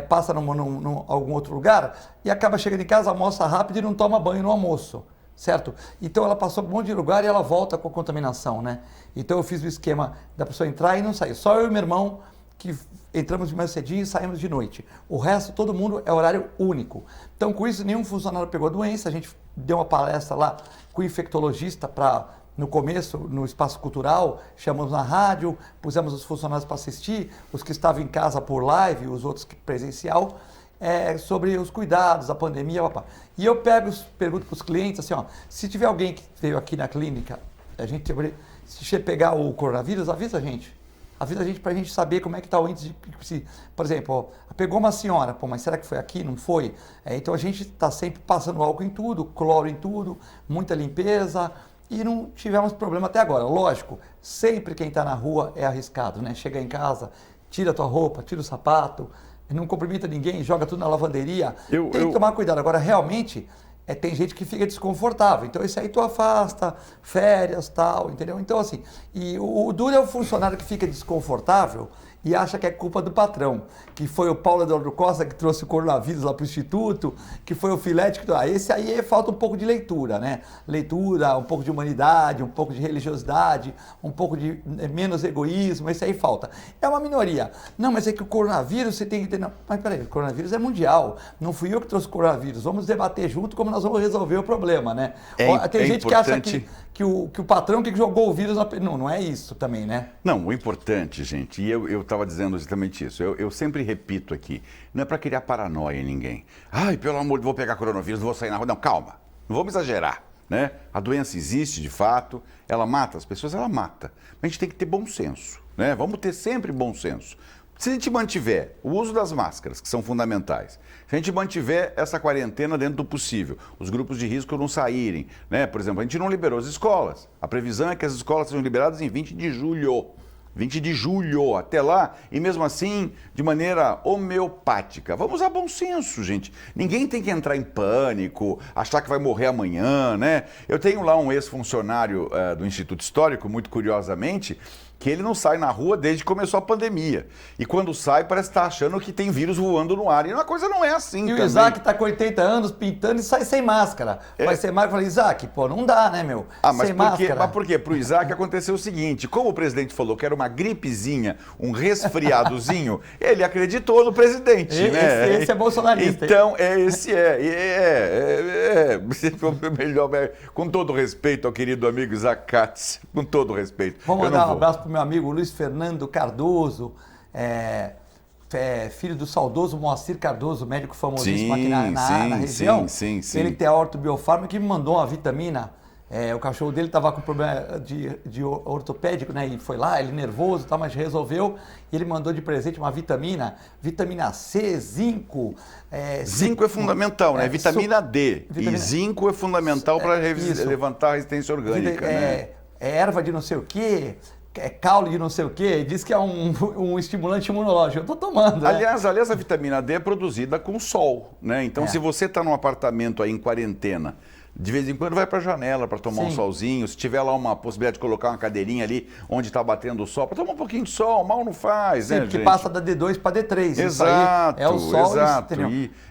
passa num algum outro lugar e acaba chegando em casa, almoça rápido e não toma banho no almoço. Certo? Então ela passou por um monte de lugar e ela volta com a contaminação, né? Então eu fiz o esquema da pessoa entrar e não sair. Só eu e meu irmão que entramos de manhã cedinho e saímos de noite. O resto, todo mundo é horário único. Então com isso, nenhum funcionário pegou a doença. A gente deu uma palestra lá com o infectologista no começo, no espaço cultural, chamamos na rádio, pusemos os funcionários para assistir, os que estavam em casa por live, os outros presencial. Sobre os cuidados, a pandemia, e eu pergunto para os clientes assim, se tiver alguém que veio aqui na clínica, se pegar o coronavírus, avisa a gente para a gente saber como é que está o índice por exemplo, pegou uma senhora, mas será que foi aqui, não foi? Então a gente está sempre passando álcool em tudo, cloro em tudo, muita limpeza, e não tivemos problema até agora. Lógico, sempre quem está na rua é arriscado, né? Chega em casa, tira a tua roupa, tira o sapato, não cumprimenta ninguém, joga tudo na lavanderia. Tem que tomar cuidado. Agora, realmente, tem gente que fica desconfortável. Então, isso aí tu afasta, férias, tal, entendeu? Então, assim, e o duro é o funcionário que fica desconfortável e acha que é culpa do patrão, que foi o Paulo Eduardo Costa que trouxe o coronavírus lá para o Instituto, que foi o Filete que... Esse aí falta um pouco de leitura, né? Leitura, um pouco de humanidade, um pouco de religiosidade, um pouco de menos egoísmo, esse aí falta. É uma minoria. Não, mas é que o coronavírus você tem que ter... Não, mas peraí, o coronavírus é mundial, não fui eu que trouxe o coronavírus, vamos debater junto como nós vamos resolver o problema, né? Tem gente importante... que o patrão que jogou o vírus... Não é isso também, né? Não, o importante, gente, e eu estava dizendo exatamente isso, eu sempre repito aqui, não é para criar paranoia em ninguém. Ai, pelo amor de Deus, vou pegar coronavírus, vou sair na rua. Não, calma, não vamos exagerar, né? A doença existe de fato, ela mata as pessoas, ela mata. Mas a gente tem que ter bom senso, né? Vamos ter sempre bom senso. Se a gente mantiver o uso das máscaras, que são fundamentais, se a gente mantiver essa quarentena dentro do possível, os grupos de risco não saírem, né? Por exemplo, a gente não liberou as escolas. A previsão é que as escolas sejam liberadas em 20 de julho. 20 de julho, até lá, e mesmo assim, de maneira homeopática. Vamos usar bom senso, gente. Ninguém tem que entrar em pânico, achar que vai morrer amanhã, né? Eu tenho lá um ex-funcionário do Instituto Histórico, muito curiosamente, que ele não sai na rua desde que começou a pandemia. E quando sai, parece estar achando que tem vírus voando no ar. E a coisa não é assim também. E o Isaac está com 80 anos pintando e sai sem máscara. Vai ser máscara. Eu falei, Isaac, pô, não dá, né, meu? Sem máscara. Mas por quê? Pro Isaac aconteceu o seguinte, como o presidente falou que era uma gripezinha, um resfriadozinho, ele acreditou no presidente, né? Esse é bolsonarista. Então, melhor, com todo respeito ao querido amigo Isaac Katz, com todo respeito. Vamos mandar um abraço pro meu amigo Luiz Fernando Cardoso, filho do saudoso Moacir Cardoso, médico famosíssimo aqui na região. Sim. Ele tem a Ortobiofarma que me mandou uma vitamina. O cachorro dele estava com problema de ortopédico, né? E foi lá, ele nervoso, tá, mas resolveu. E ele mandou de presente uma vitamina C, zinco. Zinco é fundamental, né? Vitamina D. E zinco é fundamental para levantar a resistência orgânica, né? Erva de não sei o quê. Caule de não sei o quê, diz que é um estimulante imunológico. Eu estou tomando. Aliás, a vitamina D é produzida com sol, né? Então, se você está num apartamento aí em quarentena, de vez em quando vai para a janela para tomar um solzinho. Se tiver lá uma possibilidade de colocar uma cadeirinha ali onde está batendo o sol, para tomar um pouquinho de sol, mal não faz, né, porque gente? passa da D2 para D3. Exato, isso aí é o sol. Exato.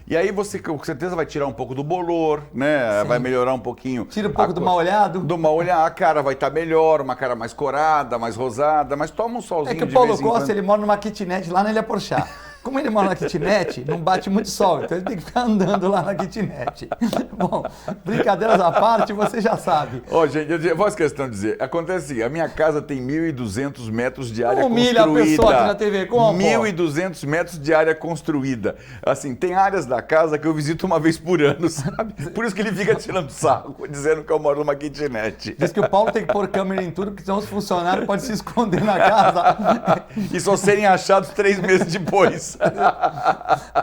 E aí você com certeza vai tirar um pouco do bolor, né? Vai melhorar um pouquinho. Tira um pouco do mal-olhado. Do mal-olhado, a cara vai estar melhor, uma cara mais corada, mais rosada, mas toma um solzinho de vez em quando. É que o Paulo Costa, ele mora numa kitnet lá na Ilha Porchá. Como ele mora na kitnet, não bate muito sol, então ele tem que ficar andando lá na kitnet. Bom, brincadeiras à parte, você já sabe. Gente, eu faço questão de dizer, acontece assim, a minha casa tem 1.200 metros de área construída. Humilha a pessoa aqui na TV, como? 1.200 metros de área construída. Assim, tem áreas da casa que eu visito uma vez por ano, sabe? Por isso que ele fica tirando sarro, dizendo que eu moro numa kitnet. Diz que o Paulo tem que pôr câmera em tudo, porque senão os funcionários podem se esconder na casa. E só serem achados 3 meses depois.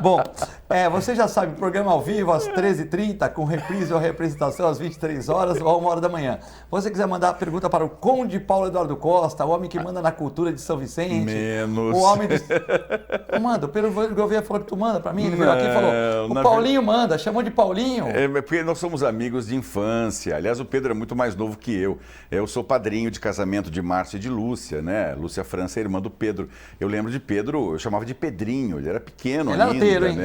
Bom, você já sabe, programa ao vivo às 13h30, com reprise ou representação às 23 horas ou à 1h da manhã. Se você quiser mandar pergunta para o Conde Paulo Eduardo Costa, o homem que manda na cultura de São Vicente. Menos. O homem de... Manda, o Pedro Gouveia falou que tu manda para mim, ele veio aqui e falou, o Paulinho manda, chamou de Paulinho. Porque nós somos amigos de infância. Aliás, o Pedro é muito mais novo que eu. Eu sou padrinho de casamento de Márcia e de Lúcia, né? Lúcia França é irmã do Pedro. Eu lembro de Pedro, eu chamava de Pedrinho. Ele era pequeno ainda. Era arteiro, hein?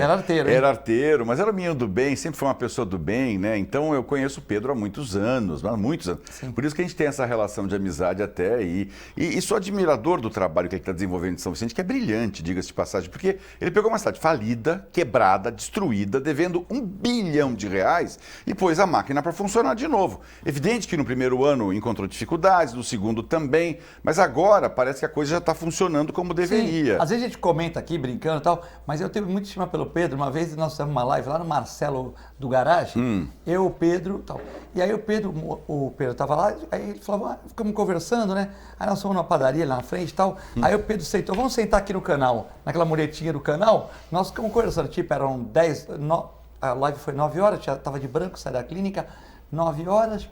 Era arteiro, mas era um menino do bem, sempre foi uma pessoa do bem, né? Então eu conheço o Pedro há muitos anos. Sim. Por isso que a gente tem essa relação de amizade até aí. E sou admirador do trabalho que ele está desenvolvendo em São Vicente, que é brilhante, diga-se de passagem, porque ele pegou uma cidade falida, quebrada, destruída, devendo R$1 bilhão e pôs a máquina para funcionar de novo. Evidente que no primeiro ano encontrou dificuldades, no segundo também, mas agora parece que a coisa já está funcionando como deveria. Sim. Às vezes a gente comenta aqui, brincando e tal, mas eu tenho muito estima pelo Pedro. Uma vez nós fizemos uma live lá no Marcelo do Garage, eu, o Pedro e tal. E aí o Pedro estava lá, aí ele falou, ficamos conversando, né? Aí nós fomos numa padaria lá na frente e tal. Aí o Pedro sentou, vamos sentar aqui no canal, naquela muretinha do canal. Nós ficamos conversando, tipo, eram 10, a live foi 9 horas, já estava de branco, saí da clínica, 9 horas.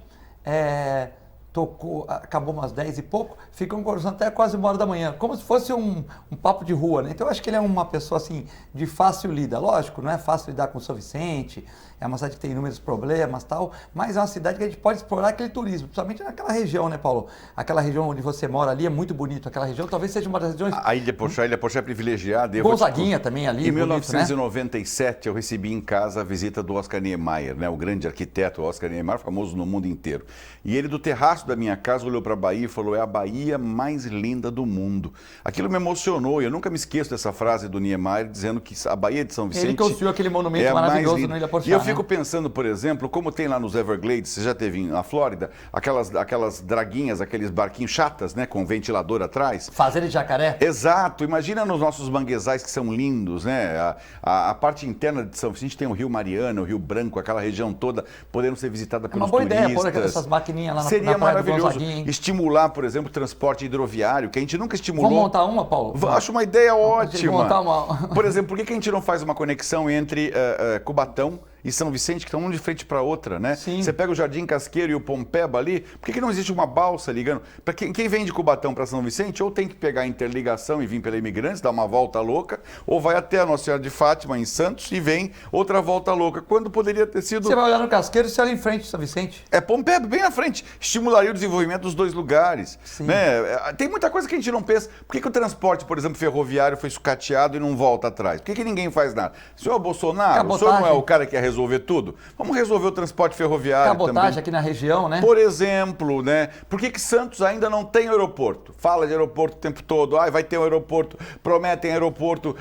tocou, acabou umas 10 e pouco, ficam conversando até quase 1 hora da manhã, como se fosse um papo de rua, né? Então eu acho que ele é uma pessoa assim, de fácil lida. Lógico, não é fácil lidar com São Vicente, é uma cidade que tem inúmeros problemas e tal, mas é uma cidade que a gente pode explorar aquele turismo, principalmente naquela região, né, Paulo? Aquela região onde você mora ali é muito bonito, aquela região talvez seja uma das regiões... A Ilha Pochá é privilegiada. Gonzaguinha também ali, em bonito, 1997, né? Eu recebi em casa a visita do Oscar Niemeyer, né? O grande arquiteto Oscar Niemeyer, famoso no mundo inteiro. E ele, do terraço da minha casa, olhou para a Bahia e falou: é a Bahia mais linda do mundo. Aquilo me emocionou, e eu nunca me esqueço dessa frase do Niemeyer, dizendo que a Baía de São Vicente... Ele construiu aquele monumento maravilhoso na Ilha Pochá. E eu fico pensando, por exemplo, como tem lá nos Everglades, você já teve na Flórida, aquelas draguinhas, aqueles barquinhos chatas, né, com ventilador atrás. Fazenda de jacaré? Exato. Imagina nos nossos manguezais, que são lindos, né? A parte interna de São Vicente tem o Rio Mariana, o Rio Branco, aquela região toda podendo ser visitada pelos turistas. É uma boa ideia pôr essas maquininhas lá na Seria praia maravilhoso estimular, por exemplo, o transporte hidroviário, que a gente nunca estimulou. Vamos montar uma, Paulo? Acho uma ideia ótima. Montar uma... Por exemplo, por que a gente não faz uma conexão entre Cubatão e São Vicente, que estão um de frente para outra, né? Sim. Você pega o Jardim Casqueiro e o Pompeba ali, por que não existe uma balsa ligando? Para quem vem de Cubatão para São Vicente, ou tem que pegar a interligação e vir pela Imigrantes, dar uma volta louca, ou vai até a Nossa Senhora de Fátima, em Santos, e vem outra volta louca, quando poderia ter sido... Você vai olhar no Casqueiro e você olha em frente, São Vicente. É Pompeba, bem na frente. Estimularia o desenvolvimento dos dois lugares. Sim. Né? Tem muita coisa que a gente não pensa. Por que o transporte, por exemplo, ferroviário foi sucateado e não volta atrás? Por que ninguém faz nada? Senhor Bolsonaro, Cabotagem. o senhor não é o cara que quer resolver tudo? Vamos resolver o transporte ferroviário Cabotagem também. aqui na região, né? Por exemplo, né? Por que Santos ainda não tem aeroporto? Fala de aeroporto o tempo todo. Vai ter um aeroporto. Prometem aeroporto.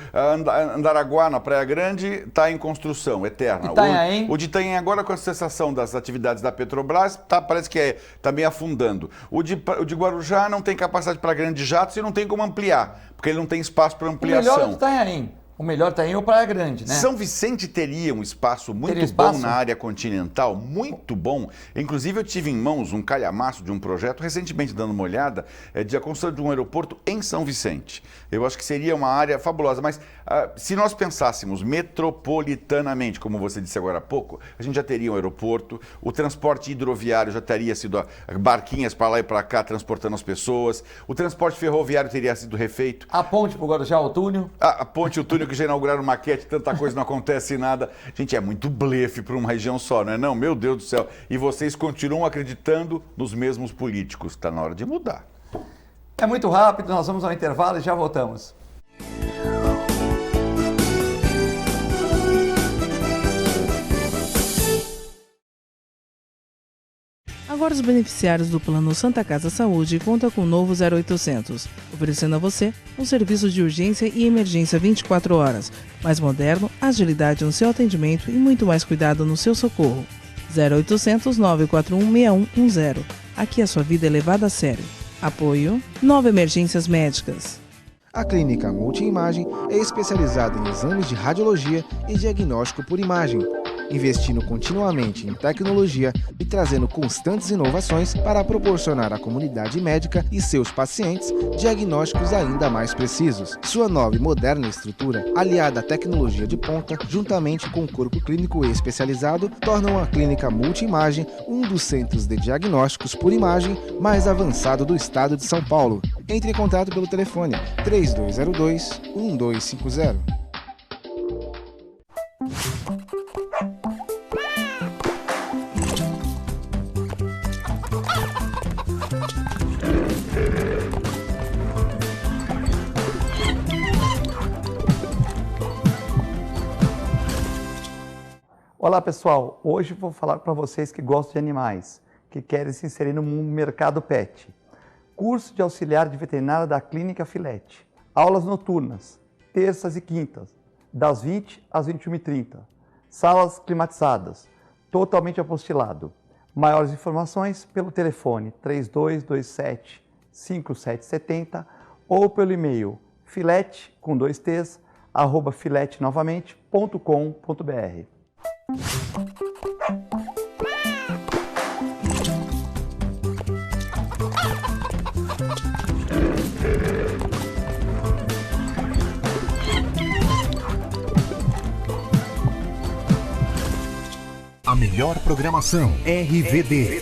Andaraguá, na Praia Grande, está em construção, eterna. Itanhaém. O de Itanhaém agora, com a cessação das atividades da Petrobras, parece que está meio afundando. O de Guarujá não tem capacidade para grandes jatos e não tem como ampliar, porque ele não tem espaço para ampliação. O melhor é o Itanhaém. O melhor está em o Praia Grande, né? São Vicente teria um espaço muito bom na área continental, muito bom. Inclusive, eu tive em mãos um calhamaço de um projeto, recentemente dando uma olhada, de a construção de um aeroporto em São Vicente. Eu acho que seria uma área fabulosa, mas se nós pensássemos metropolitanamente, como você disse agora há pouco, a gente já teria um aeroporto, o transporte hidroviário já teria sido barquinhas para lá e para cá transportando as pessoas, o transporte ferroviário teria sido refeito. A ponte para o Guarujá, o túnel. A ponte e o túnel que já inauguraram maquete, tanta coisa, não acontece nada. Gente, é muito blefe para uma região só, não é não? Meu Deus do céu. E vocês continuam acreditando nos mesmos políticos. Está na hora de mudar. É muito rápido, nós vamos ao intervalo e já voltamos. Agora os beneficiários do Plano Santa Casa Saúde contam com o novo 0800, oferecendo a você um serviço de urgência e emergência 24 horas, mais moderno, agilidade no seu atendimento e muito mais cuidado no seu socorro. 0800 941 6110. Aqui a sua vida é levada a sério. Apoio 9 Emergências Médicas. A Clínica Multiimagem é especializada em exames de radiologia e diagnóstico por imagem, investindo continuamente em tecnologia e trazendo constantes inovações para proporcionar à comunidade médica e seus pacientes diagnósticos ainda mais precisos. Sua nova e moderna estrutura, aliada à tecnologia de ponta, juntamente com o corpo clínico especializado, tornam a Clínica Multiimagem um dos centros de diagnósticos por imagem mais avançado do estado de São Paulo. Entre em contato pelo telefone 3202-1250. Olá pessoal, hoje vou falar para vocês que gostam de animais, que querem se inserir no mercado pet. Curso de auxiliar de veterinária da Clínica Filete. Aulas noturnas, terças e quintas, das 20 às 21h30. Salas climatizadas, totalmente apostilado. Maiores informações pelo telefone 3227-5770 ou pelo e-mail filete, com 2 T's, @filetenovamente.com.br. A melhor programação RVD.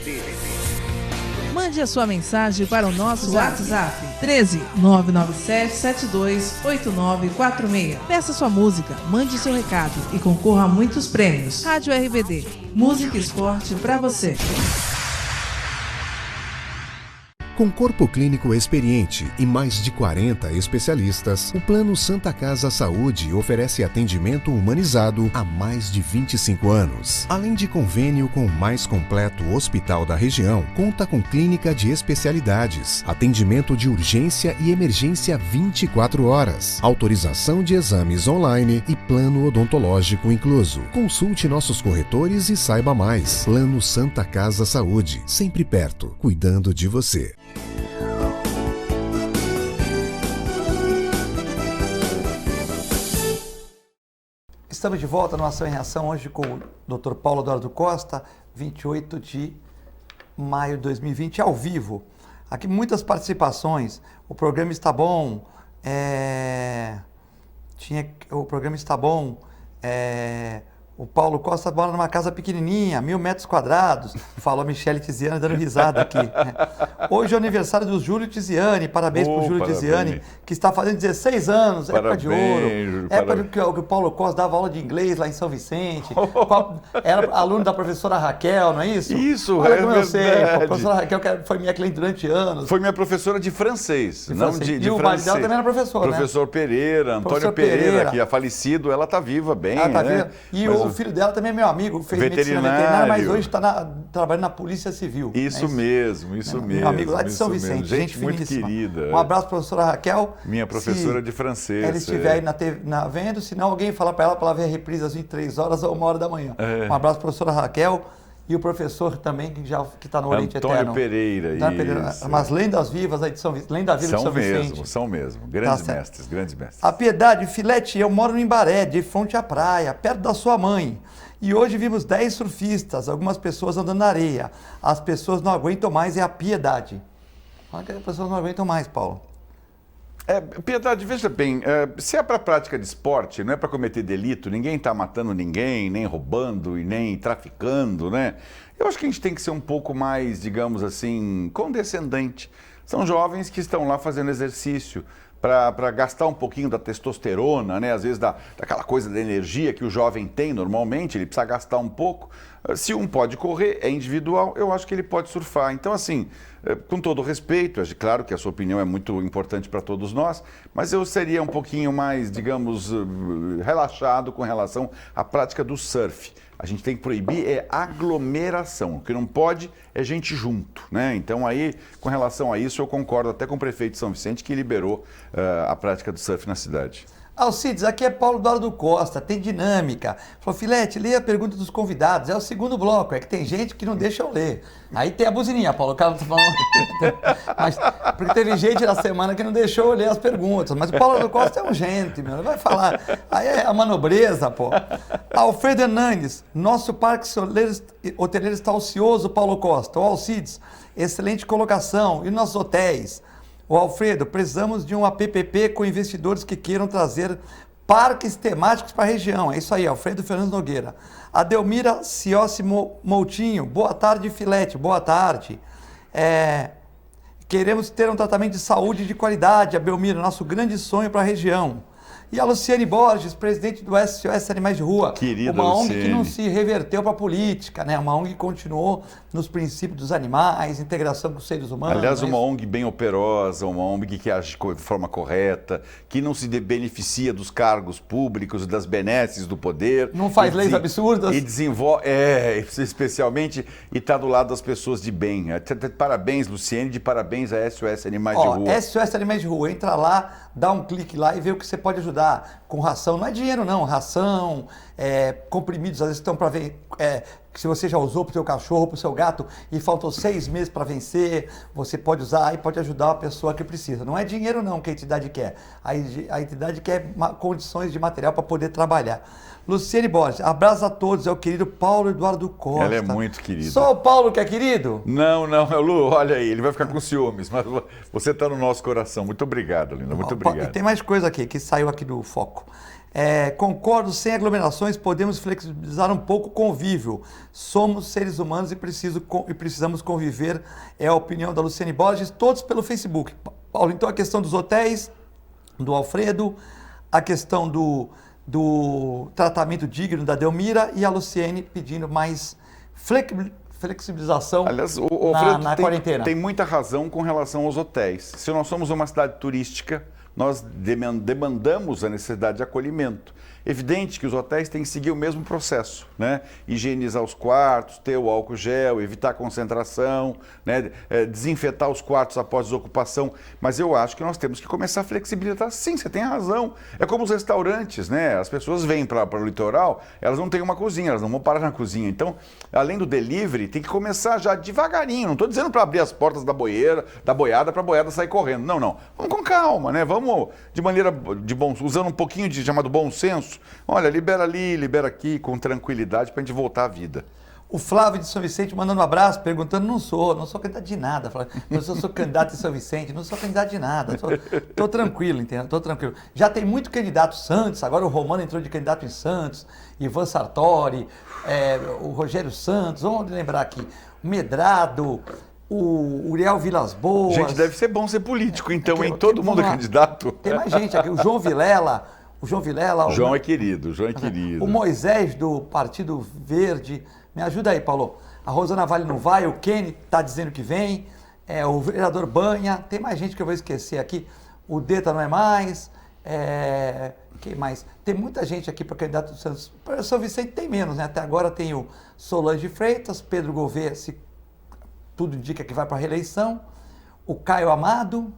Mande a sua mensagem para o nosso WhatsApp 13 997 72 8946. Peça sua música, mande seu recado e concorra a muitos prêmios. Rádio RBD, música e esporte para você. Com corpo clínico experiente e mais de 40 especialistas, o Plano Santa Casa Saúde oferece atendimento humanizado há mais de 25 anos. Além de convênio com o mais completo hospital da região, conta com clínica de especialidades, atendimento de urgência e emergência 24 horas, autorização de exames online e plano odontológico incluso. Consulte nossos corretores e saiba mais. Plano Santa Casa Saúde, sempre perto, cuidando de você. Estamos de volta no Ação e Reação, hoje com o Dr. Paulo Eduardo Costa, 28 de maio de 2020, ao vivo. Aqui muitas participações, o programa está bom, o programa está bom, o Paulo Costa mora numa casa pequenininha, 1.000 metros quadrados, falou a Michele Tiziane dando risada aqui. Hoje é o aniversário do Júlio Tiziane, parabéns para o Júlio Tiziane, que está fazendo 16 anos, época de ouro, Júlio, época que o Paulo Costa dava aula de inglês lá em São Vicente, era aluno da professora Raquel, não é isso? Isso, olha é como eu sei, verdade. a professora Raquel que foi minha cliente durante anos. Foi minha professora de francês, não de E o marido dela também era professor, Professor Pereira, Antônio Professor Pereira, que é falecido, ela está viva bem, ela tá né? viva. E o filho dela também é meu amigo, fez medicina veterinária, mas hoje está trabalhando na Polícia Civil. Isso mesmo, isso mesmo. Meu amigo lá de São Vicente, gente muito finíssima. querida. Um abraço, professora Raquel. Minha professora de francês. Ela estiver aí vendo, se não alguém falar para ela ver a reprise às 23 horas ou 1h da manhã. Um abraço, professora Raquel. E o professor também, que está no Oriente Antônio Eterno. Pereira, isso. Umas lendas vivas aí de São Vicente. Lenda viva de São Vicente. São mesmo. Grandes mestres, grandes mestres. A Piedade, Filete, eu moro no Imbaré, de frente à praia, perto da sua mãe. E hoje vimos 10 surfistas, algumas pessoas andando na areia. As pessoas não aguentam mais, é a Piedade. Olha que as pessoas não aguentam mais, Paulo. Piedade, veja bem, se é para prática de esporte, não é para cometer delito, ninguém está matando ninguém, nem roubando e nem traficando, né? Eu acho que a gente tem que ser um pouco mais, digamos assim, condescendente. São jovens que estão lá fazendo exercício para gastar um pouquinho da testosterona, né? Às vezes daquela coisa da energia que o jovem tem normalmente, ele precisa gastar um pouco. Se um pode correr, é individual, eu acho que ele pode surfar. Então, assim, com todo respeito, é claro que a sua opinião é muito importante para todos nós, mas eu seria um pouquinho mais, digamos, relaxado com relação à prática do surf. A gente tem que proibir aglomeração. O que não pode é gente junto, né? Então aí, com relação a isso, eu concordo até com o prefeito de São Vicente que liberou a prática do surf na cidade. Alcides, aqui é Paulo Eduardo Costa, tem dinâmica. Falou, Filete, leia a pergunta dos convidados. É o segundo bloco, é que tem gente que não deixa eu ler. Aí tem a buzininha, Paulo, o cara tá falando. Mas, porque teve gente na semana que não deixou eu ler as perguntas. Mas o Paulo Eduardo Costa é um gente, meu. Ele vai falar. Aí é a manobreza, pô. Alfredo Hernandes, nosso parque hoteleiro está ocioso, Paulo Costa. O Alcides, excelente colocação. E nossos hotéis? O Alfredo, precisamos de um APPP com investidores que queiram trazer parques temáticos para a região. É isso aí, Alfredo Fernando Nogueira. Adelmira Ciossi Moutinho, boa tarde, Filete, boa tarde. Queremos ter um tratamento de saúde de qualidade, Abelmira, nosso grande sonho para a região. E a Luciane Borges, presidente do SOS Animais de Rua. Querida uma ONG Luciane. que não se reverteu para a política, né? Uma ONG que continuou nos princípios dos animais, integração com os seres humanos. Aliás, uma ONG bem operosa, uma ONG que age de forma correta, que não se beneficia dos cargos públicos, das benesses do poder. Não faz leis absurdas. E desenvolve, especialmente, e está do lado das pessoas de bem. Parabéns, Luciane, de parabéns a SOS Animais de Rua. SOS Animais de Rua, entra lá, dá um clique lá e vê o que você pode ajudar. Com ração, não é dinheiro não, ração, comprimidos, às vezes estão para ver, se você já usou para o seu cachorro, para o seu gato e faltou 6 meses para vencer, você pode usar e pode ajudar a pessoa que precisa. Não é dinheiro não que a entidade quer, a entidade quer condições de material para poder trabalhar. Luciane Borges, abraço a todos, é o querido Paulo Eduardo Costa. Ela é muito querida. Só o Paulo que é querido? Não, Lu, olha aí, ele vai ficar com ciúmes, mas você está no nosso coração. Muito obrigado, linda, muito obrigado. E tem mais coisa aqui, que saiu aqui do foco. Concordo, sem aglomerações podemos flexibilizar um pouco o convívio. Somos seres humanos e precisamos conviver, é a opinião da Luciane Borges, todos pelo Facebook. Paulo, então a questão dos hotéis, do Alfredo, a questão do tratamento digno da Delmira e a Luciene pedindo mais flexibilização. Aliás, o Alfredo na quarentena. Tem muita razão com relação aos hotéis. Se nós somos uma cidade turística, nós demandamos a necessidade de acolhimento. Evidente que os hotéis têm que seguir o mesmo processo, né? Higienizar os quartos, ter o álcool gel, evitar concentração, né? Desinfetar os quartos após desocupação. Mas eu acho que nós temos que começar a flexibilizar. Sim, você tem razão. É como os restaurantes, né? As pessoas vêm para o litoral, elas não têm uma cozinha, elas não vão parar na cozinha. Então, além do delivery, tem que começar já devagarinho. Não estou dizendo para abrir as portas da boiada para a boiada sair correndo. Não, não. Vamos com calma, né? Vamos de maneira usando um pouquinho de chamado bom senso. Olha, libera ali, libera aqui, com tranquilidade, para a gente voltar à vida. O Flávio de São Vicente mandando um abraço, perguntando, não sou candidato de nada. Eu sou candidato de São Vicente, não sou candidato de nada. Estou tranquilo, entendeu? Estou tranquilo. Já tem muito candidato Santos, agora o Romano entrou de candidato em Santos, Ivan Sartori, o Rogério Santos, vamos lembrar aqui, o Medrado, o Uriel Vilas Boas. Gente, deve ser bom ser político, então, hein? Todo mundo é candidato. Tem mais gente aqui, o João Vilela. João é querido, João é querido. O Moisés do Partido Verde. Me ajuda aí, Paulo. A Rosana Vale não vai, o Kenny está dizendo que vem. O vereador Banha. Tem mais gente que eu vou esquecer aqui. O Deta não é mais. Quem mais? Tem muita gente aqui para candidato do Santos. Para São Vicente tem menos, né? Até agora tem o Solange Freitas, Pedro Gouveia, se tudo indica que vai para a reeleição. O Caio Amado,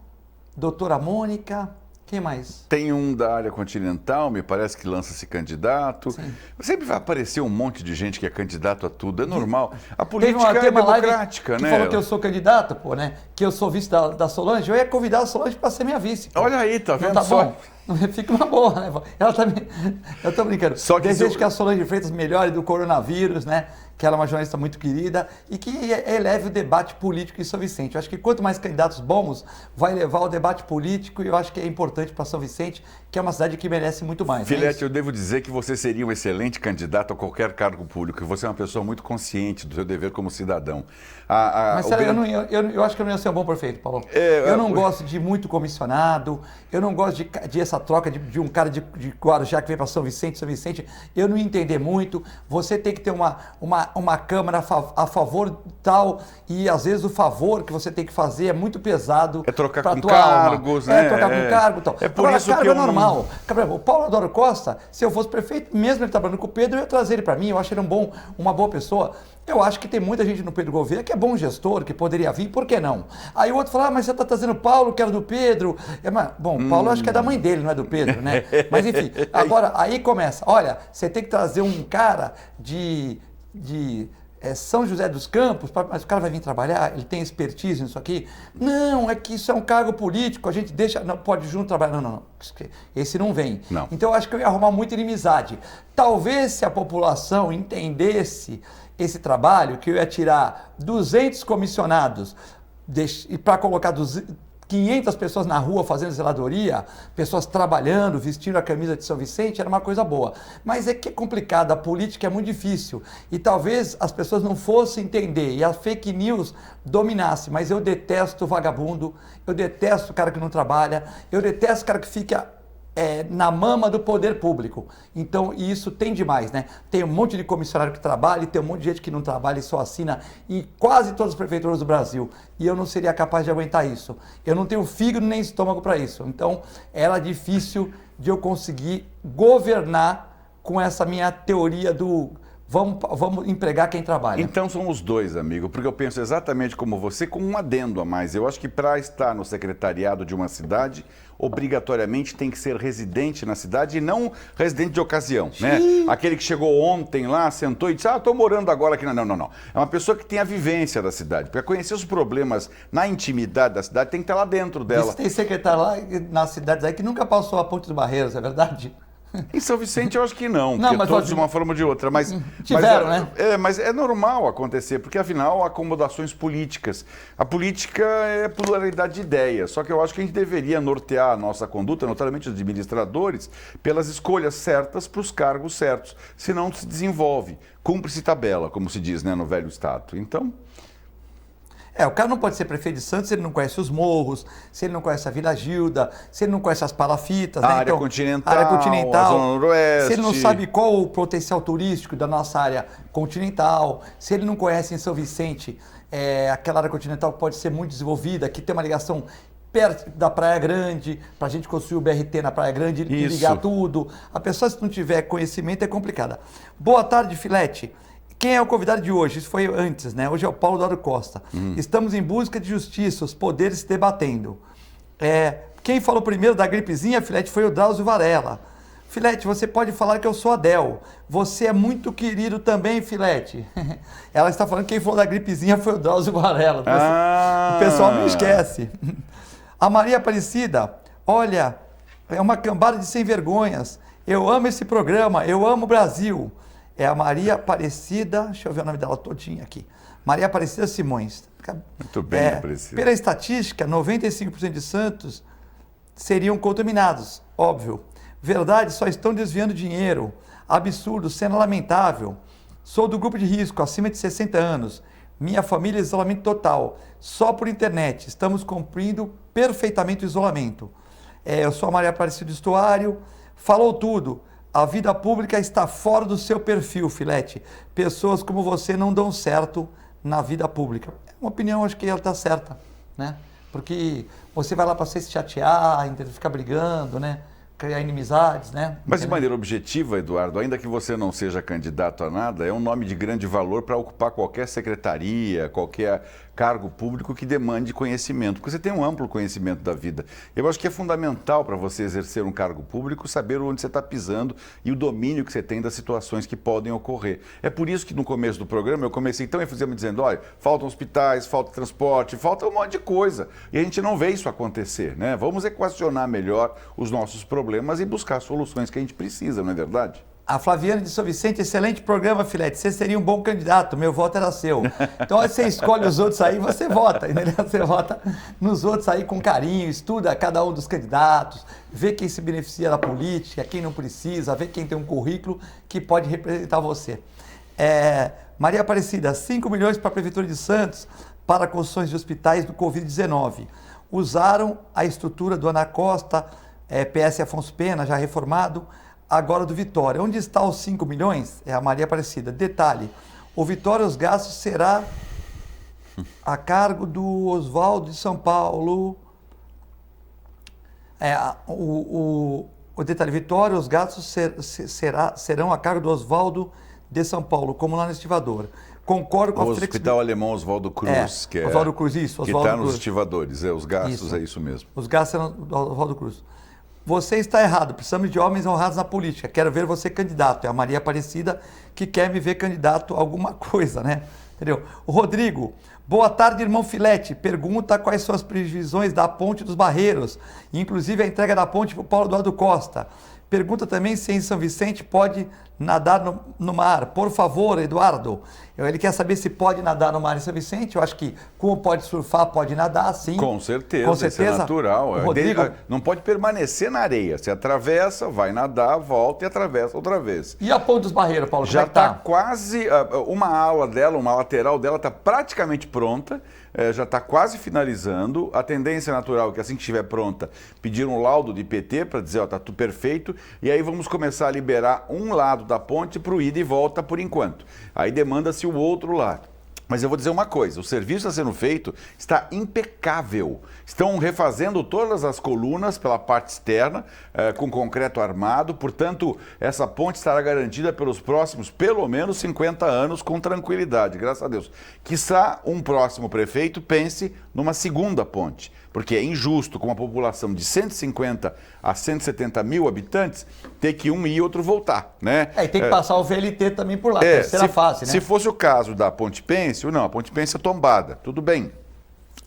doutora Mônica. Quem mais? Tem um da área continental, me parece que lança-se candidato. Sim. Sempre vai aparecer um monte de gente que é candidato a tudo, é normal. A política é democrática, que né? Falou que eu sou candidato, pô, né? Que eu sou vice da Solange. Eu ia convidar a Solange para ser minha vice. Pô. Olha aí, tá vendo? Não tá só? bom? Fica uma boa, né? Ela tá eu tô brincando. Só que desejo que a Solange Freitas melhore do coronavírus, né? Que ela é uma jornalista muito querida e que eleve o debate político em São Vicente. Eu acho que quanto mais candidatos bons, vai levar o debate político e eu acho que é importante para São Vicente, que é uma cidade que merece muito mais. Filete, eu devo dizer que você seria um excelente candidato a qualquer cargo público. Você é uma pessoa muito consciente do seu dever como cidadão. Mas sério, eu acho que eu não ia ser um bom prefeito, Paulo. Eu não gosto de muito comissionado, eu não gosto de essa troca de um cara de Guarujá que vem para São Vicente, eu não ia entender muito. Você tem que ter uma Câmara a favor tal, e às vezes o favor que você tem que fazer é muito pesado. É trocar com cargos, alma. né? Trocar com cargo e tal. É por agora, isso cargo que é normal. O Paulo Adoro Costa, se eu fosse prefeito, mesmo ele trabalhando com o Pedro, eu ia trazer ele para mim, eu acho ele uma boa pessoa. Eu acho que tem muita gente no Pedro Gouveia que é bom gestor, que poderia vir, por que não? Aí o outro fala, mas você está trazendo o Paulo, que era do Pedro. O Paulo acho que é da mãe dele, não é do Pedro, né? Mas enfim, agora, aí começa. Olha, você tem que trazer um cara de São José dos Campos, mas o cara vai vir trabalhar, ele tem expertise nisso aqui? Não, é que isso é um cargo político, a gente deixa, não pode junto trabalhar. Não. Esse não vem. Não. Então eu acho que eu ia arrumar muita inimizade. Talvez se a população entendesse esse trabalho, que eu ia tirar 200 comissionados e para colocar 500 pessoas na rua fazendo zeladoria, pessoas trabalhando, vestindo a camisa de São Vicente, era uma coisa boa. Mas é que é complicado, a política é muito difícil. E talvez as pessoas não fossem entender e a fake news dominasse. Mas eu detesto o vagabundo, eu detesto o cara que não trabalha, eu detesto o cara que fica na mama do poder público. Então, e isso tem demais, né? Tem um monte de comissionário que trabalha, e tem um monte de gente que não trabalha e só assina em quase todas as prefeituras do Brasil. E eu não seria capaz de aguentar isso. Eu não tenho fígado nem estômago para isso. Então, era difícil de eu conseguir governar com essa minha teoria do vamos empregar quem trabalha. Então somos dois, amigo, porque eu penso exatamente como você, com um adendo a mais. Eu acho que para estar no secretariado de uma cidade, obrigatoriamente tem que ser residente na cidade e não residente de ocasião, né? Aquele que chegou ontem lá, sentou e disse, estou morando agora aqui. Não. É uma pessoa que tem a vivência da cidade. Para conhecer os problemas na intimidade da cidade, tem que estar lá dentro dela. Tem secretário lá nas cidades aí que nunca passou a Ponte dos Barreiros, é verdade? Em São Vicente eu acho que não, Não, porque mas todos de uma forma ou de outra. Mas, tiveram, né? Mas é normal acontecer, porque afinal há acomodações políticas. A política é pluralidade de ideias, só que eu acho que a gente deveria nortear a nossa conduta, notadamente os administradores, pelas escolhas certas para os cargos certos. Senão se desenvolve, cumpre-se tabela, como se diz, né, no velho Estado. Então... O cara não pode ser prefeito de Santos se ele não conhece os morros, se ele não conhece a Vila Gilda, se ele não conhece as palafitas, a né? área Então, continental, área continental, a Zona Noroeste. Se ele não sabe qual o potencial turístico da nossa área continental, se ele não conhece em São Vicente aquela área continental que pode ser muito desenvolvida, que tem uma ligação perto da Praia Grande, para a gente construir o BRT na Praia Grande e ligar tudo. A pessoa, se não tiver conhecimento, é complicada. Boa tarde, Filete. Quem é o convidado de hoje? Isso foi antes, né? Hoje é o Paulo Eduardo Costa. Estamos em busca de justiça, os poderes se debatendo. Quem falou primeiro da gripezinha, Filete, foi o Drauzio Varela. Filete, você pode falar que eu sou Adel. Você é muito querido também, Filete. Ela está falando que quem falou da gripezinha foi o Drauzio Varela. O pessoal não esquece. A Maria Aparecida, olha, é uma cambada de sem vergonhas. Eu amo esse programa, eu amo o Brasil. É a Maria Aparecida, deixa eu ver o nome dela todinha aqui. Maria Aparecida Simões. Muito bem, Aparecida. Pela estatística, 95% de Santos seriam contaminados, óbvio. Verdade, só estão desviando dinheiro. Absurdo, cena lamentável. Sou do grupo de risco, acima de 60 anos. Minha família é isolamento total. Só por internet. Estamos cumprindo perfeitamente o isolamento. Eu sou a Maria Aparecida Estuário. Falou tudo. A vida pública está fora do seu perfil, Filete. Pessoas como você não dão certo na vida pública. É uma opinião, acho que ela está certa, né? Porque você vai lá para se chatear, ficar brigando, né? Criar inimizades, né? Mas de maneira objetiva, Eduardo, ainda que você não seja candidato a nada, é um nome de grande valor para ocupar qualquer secretaria, qualquer cargo público que demande conhecimento, porque você tem um amplo conhecimento da vida. Eu acho que é fundamental para você exercer um cargo público saber onde você está pisando e o domínio que você tem das situações que podem ocorrer. É por isso que no começo do programa eu comecei tão efusivamente dizendo, olha, faltam hospitais, falta transporte, falta um monte de coisa. E a gente não vê isso acontecer, né? Vamos equacionar melhor os nossos problemas e buscar soluções que a gente precisa, não é verdade? A Flaviana de São Vicente, excelente programa, Filete. Você seria um bom candidato, meu voto era seu. Então, você escolhe os outros aí, você vota. Entendeu? Você vota nos outros aí com carinho, estuda cada um dos candidatos, vê quem se beneficia da política, quem não precisa, vê quem tem um currículo que pode representar você. Maria Aparecida, 5 milhões para a Prefeitura de Santos para construções de hospitais do Covid-19. Usaram a estrutura do Ana Costa, PS Afonso Pena, já reformado, agora do Vitória. Onde está os 5 milhões? É a Maria Aparecida. Detalhe, o Vitória, os gastos será a cargo do Oswaldo de São Paulo. O detalhe, Vitória, os gastos serão a cargo do Oswaldo de São Paulo, como lá no estivador. Concordo com a flexibilidade. O Hospital Alemão Oswaldo Cruz, que é Oswaldo Cruz, isso. Que está nos estivadores, os gastos isso. É isso mesmo. Os gastos serão do Oswaldo Cruz. Você está errado, precisamos de homens honrados na política. Quero ver você candidato. É a Maria Aparecida que quer me ver candidato a alguma coisa, né? Entendeu? O Rodrigo, boa tarde, irmão Filete. Pergunta quais são as previsões da Ponte dos Barreiros, inclusive a entrega da ponte para o Paulo Eduardo Costa. Pergunta também se em São Vicente pode nadar no mar. Por favor, Eduardo. Ele quer saber se pode nadar no mar em São Vicente. Eu acho que, como pode surfar, pode nadar, sim. Com certeza, com certeza. Isso é natural. Rodrigo... Não pode permanecer na areia. Você atravessa, vai nadar, volta e atravessa outra vez. E a Ponte dos Barreiros, Paulo? Já está quase... Uma ala dela, uma lateral dela está praticamente pronta. Já está quase finalizando. A tendência natural é que assim que estiver pronta, pedir um laudo de IPT para dizer, está tudo perfeito. E aí vamos começar a liberar um lado da ponte para o ida e volta por enquanto. Aí demanda-se o outro lado. Mas eu vou dizer uma coisa, o serviço está sendo feito, está impecável. Estão refazendo todas as colunas pela parte externa, com concreto armado, portanto, essa ponte estará garantida pelos próximos, pelo menos, 50 anos com tranquilidade, graças a Deus. Quiçá um próximo prefeito pense numa segunda ponte, porque é injusto, com uma população de 150 a 170 mil habitantes, ter que um ir e outro voltar, né? E tem que passar o VLT também por lá, terceira fase, né? Se fosse o caso da Ponte Pêncil, não, a Ponte Pêncil é tombada, tudo bem.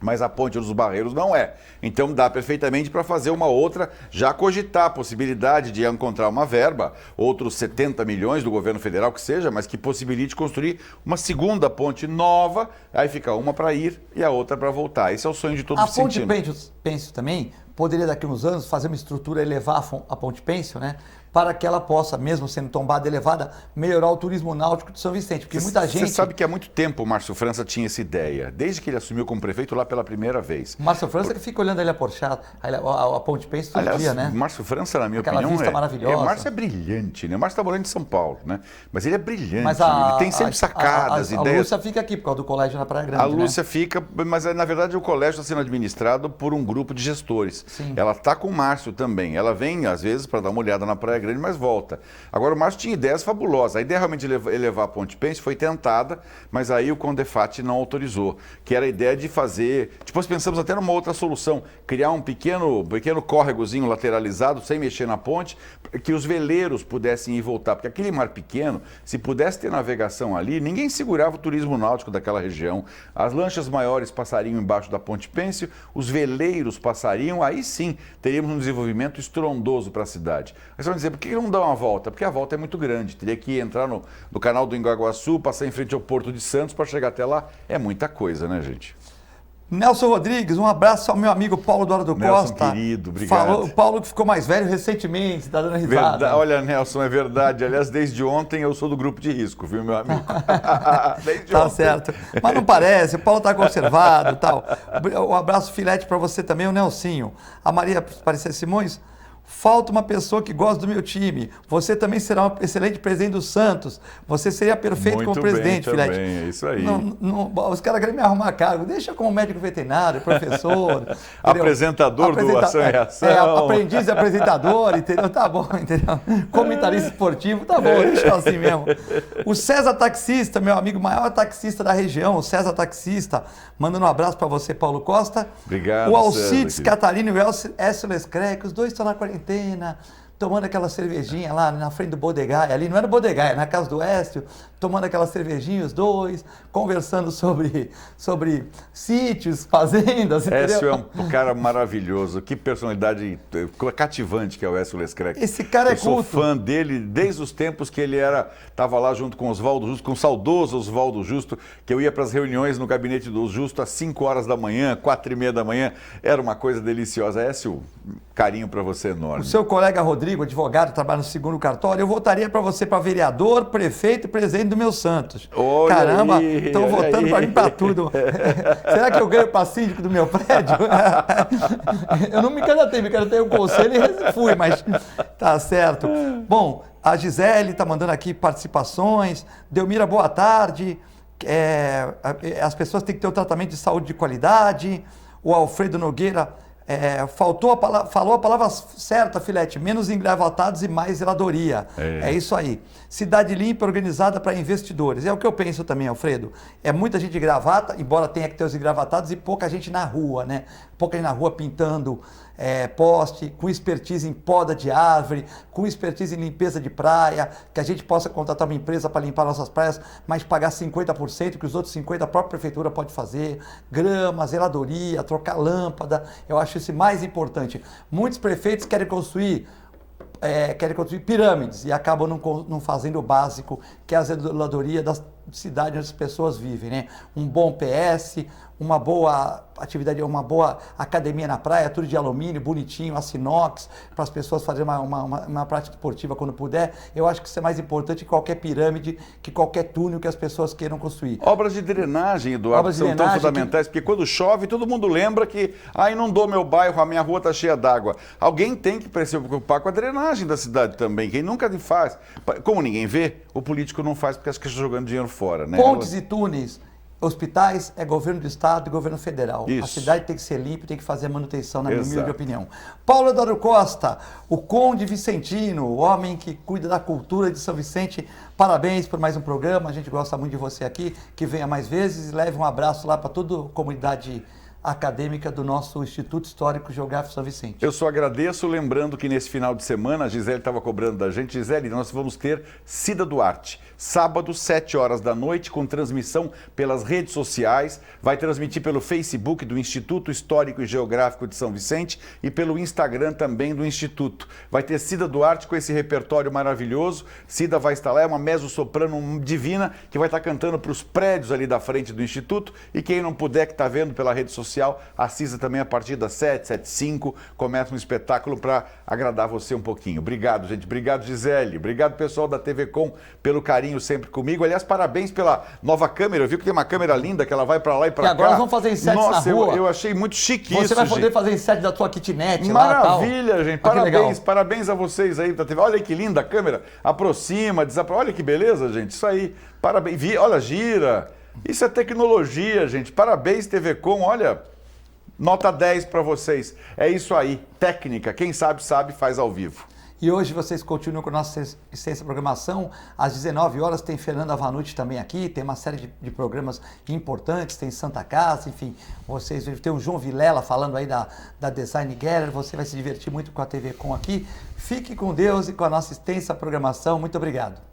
Mas a Ponte dos Barreiros não é. Então dá perfeitamente para fazer uma outra, já cogitar a possibilidade de encontrar uma verba, outros 70 milhões do governo federal que seja, mas que possibilite construir uma segunda ponte nova, aí fica uma para ir e a outra para voltar. Esse é o sonho de todos os vicentinos. A Ponte Pêncio também poderia daqui a uns anos fazer uma estrutura, elevar a Ponte Pêncio, né? Para que ela possa, mesmo sendo tombada, elevada, melhorar o turismo náutico de São Vicente. Porque muita gente... Você sabe que há muito tempo o Márcio França tinha essa ideia, desde que ele assumiu como prefeito lá pela primeira vez. Márcio França que fica olhando ali a Porchat, a Ponte Pêncio todo dia, né? Márcio França, na minha Aquela opinião, vista maravilhosa. Márcio é brilhante, né? O Márcio está morando em São Paulo, né? Mas ele é brilhante, ele tem sempre sacadas, ideias. A Lúcia fica aqui por causa do colégio na Praia Grande, A Lúcia fica, mas na verdade o colégio está sendo administrado por um grupo de gestores. Sim. Ela está com o Márcio também. Ela vem, às vezes, para dar uma olhada na Praia Grande, mas volta. Agora, o Márcio tinha ideias fabulosas. A ideia realmente de elevar a Ponte Pêncio foi tentada, mas aí o Condefat não autorizou. Que era a ideia de fazer... Depois pensamos até numa outra solução. Criar um pequeno córregozinho lateralizado, sem mexer na ponte, que os veleiros pudessem ir e voltar. Porque aquele mar pequeno, se pudesse ter navegação ali, ninguém segurava o turismo náutico daquela região. As lanchas maiores passariam embaixo da Ponte Pêncio, os veleiros passariam, aí sim teríamos um desenvolvimento estrondoso para a cidade. Aí você vai dizer, por que não dá uma volta? Porque a volta é muito grande. Teria que entrar no canal do Inguaguaçu, passar em frente ao Porto de Santos para chegar até lá. É muita coisa, né, gente? Nelson Rodrigues, um abraço ao meu amigo Paulo Eduardo Costa. Nelson, querido, obrigado. O Paulo que ficou mais velho recentemente, está dando risada. Olha, Nelson, é verdade. Aliás, desde ontem eu sou do grupo de risco, viu, meu amigo? Desde tá ontem. Certo. Mas não parece, o Paulo está conservado e tal. Um abraço filete para você também, o Nelsinho. A Maria Aparecida Simões. Falta uma pessoa que gosta do meu time. Você também será um excelente presidente do Santos. Você seria perfeito muito como presidente, bem, Filete. É isso aí. Os caras querem me arrumar cargo. Deixa como médico veterinário, professor. Apresentador do Ação e Reação. Aprendiz e apresentador, entendeu? Tá bom, entendeu? Comentarista esportivo, tá bom, deixa assim mesmo. O César Taxista, meu amigo, maior taxista da região, o César Taxista, mandando um abraço para você, Paulo Costa. Obrigado, o Alcides Catarino e o Écio Screc, os dois estão na quarentena, tomando aquela cervejinha lá na frente do Bodegai, ali não era Bodegai, na casa do Écio, tomando aquela cervejinha, os dois, conversando sobre sítios, fazendas, entendeu? Écio é um cara maravilhoso, que personalidade cativante que é o Écio Screc. Esse cara é culto. Eu sou fã dele desde os tempos que ele estava lá junto com o Oswaldo Justo, com o saudoso Oswaldo Justo, que eu ia para as reuniões no gabinete do Justo às 5 horas da manhã, 4h30 da manhã, era uma coisa deliciosa. Écio, carinho para você enorme. O seu colega Rodrigo, advogado, trabalha no segundo cartório, eu votaria para você para vereador, prefeito e presidente do meu Santos. Olha. Caramba, estão votando para mim para tudo. Será que eu ganho para síndico do meu prédio? Eu não me candidatei o conselho e fui, mas tá certo. Bom, a Gisele está mandando aqui participações. Delmira, boa tarde. As pessoas têm que ter um tratamento de saúde de qualidade. O Alfredo Nogueira falou a palavra certa, Filete, menos engravatados e mais zeladoria. É isso aí. Cidade limpa, organizada para investidores. É o que eu penso também, Alfredo. É muita gente de gravata, embora tenha que ter os engravatados, e pouca gente na rua, né? Pouca gente na rua pintando poste, com expertise em poda de árvore, com expertise em limpeza de praia, que a gente possa contratar uma empresa para limpar nossas praias, mas pagar 50%, que os outros 50% a própria prefeitura pode fazer, grama, zeladoria, trocar lâmpada, eu acho isso mais importante. Muitos prefeitos querem construir pirâmides e acabam não fazendo o básico, que é a zeladoria da cidade onde as pessoas vivem, né? Um bom PS, uma boa atividade, uma boa academia na praia, tudo de alumínio, bonitinho, aço inox, para as pessoas fazerem uma prática esportiva quando puder. Eu acho que isso é mais importante que qualquer pirâmide, que qualquer túnel que as pessoas queiram construir. Obras de drenagem, Eduardo, são tão fundamentais, porque quando chove, todo mundo lembra que inundou meu bairro, a minha rua está cheia d'água. Alguém tem que se preocupar com a drenagem da cidade também, quem nunca faz. Como ninguém vê, o político não faz porque acha que está jogando dinheiro fora, né? Pontes e túneis, hospitais é governo do estado e governo federal. Isso. A cidade tem que ser limpa, tem que fazer manutenção, na minha humilde opinião. Paulo Eduardo Costa, o Conde Vicentino, o homem que cuida da cultura de São Vicente. Parabéns por mais um programa, a gente gosta muito de você aqui, que venha mais vezes e leve um abraço lá para toda a comunidade acadêmica do nosso Instituto Histórico Geográfico São Vicente. Eu só agradeço, lembrando que nesse final de semana, a Gisele estava cobrando da gente. Gisele, nós vamos ter Cida Duarte, sábado, 7 horas da noite, com transmissão pelas redes sociais. Vai transmitir pelo Facebook do Instituto Histórico e Geográfico de São Vicente e pelo Instagram também do Instituto. Vai ter Cida Duarte com esse repertório maravilhoso. Cida vai estar lá, é uma mezzo-soprano divina que vai estar cantando para os prédios ali da frente do Instituto. E quem não puder, que está vendo pela rede social, assista também a partir das 7, 7h05, começa um espetáculo para agradar você um pouquinho. Obrigado, gente. Obrigado, Gisele. Obrigado, pessoal da TV Com, pelo carinho sempre comigo. Aliás, parabéns pela nova câmera. Eu vi que tem uma câmera linda, que ela vai para lá e para cá. E agora nós vamos fazer ensetes na rua. Nossa, eu achei muito chique isso, Você vai poder gente. fazer ensetes da sua kitnet Maravilha, lá, gente. Parabéns, Parabéns a vocês aí da TV. Olha que linda a câmera. Aproxima, olha que beleza, gente. Isso aí. Parabéns. Olha, gira. Isso é tecnologia, gente. Parabéns, TV Com. Olha, nota 10 para vocês. É isso aí. Técnica. Quem sabe, sabe, faz ao vivo. E hoje vocês continuam com a nossa extensa programação. Às 19 horas tem Fernanda Vanucci também aqui, tem uma série de programas importantes, tem Santa Casa, enfim. Vocês tem o João Vilela falando aí da Design Gallery, você vai se divertir muito com a TV Com aqui. Fique com Deus e com a nossa extensa programação. Muito obrigado.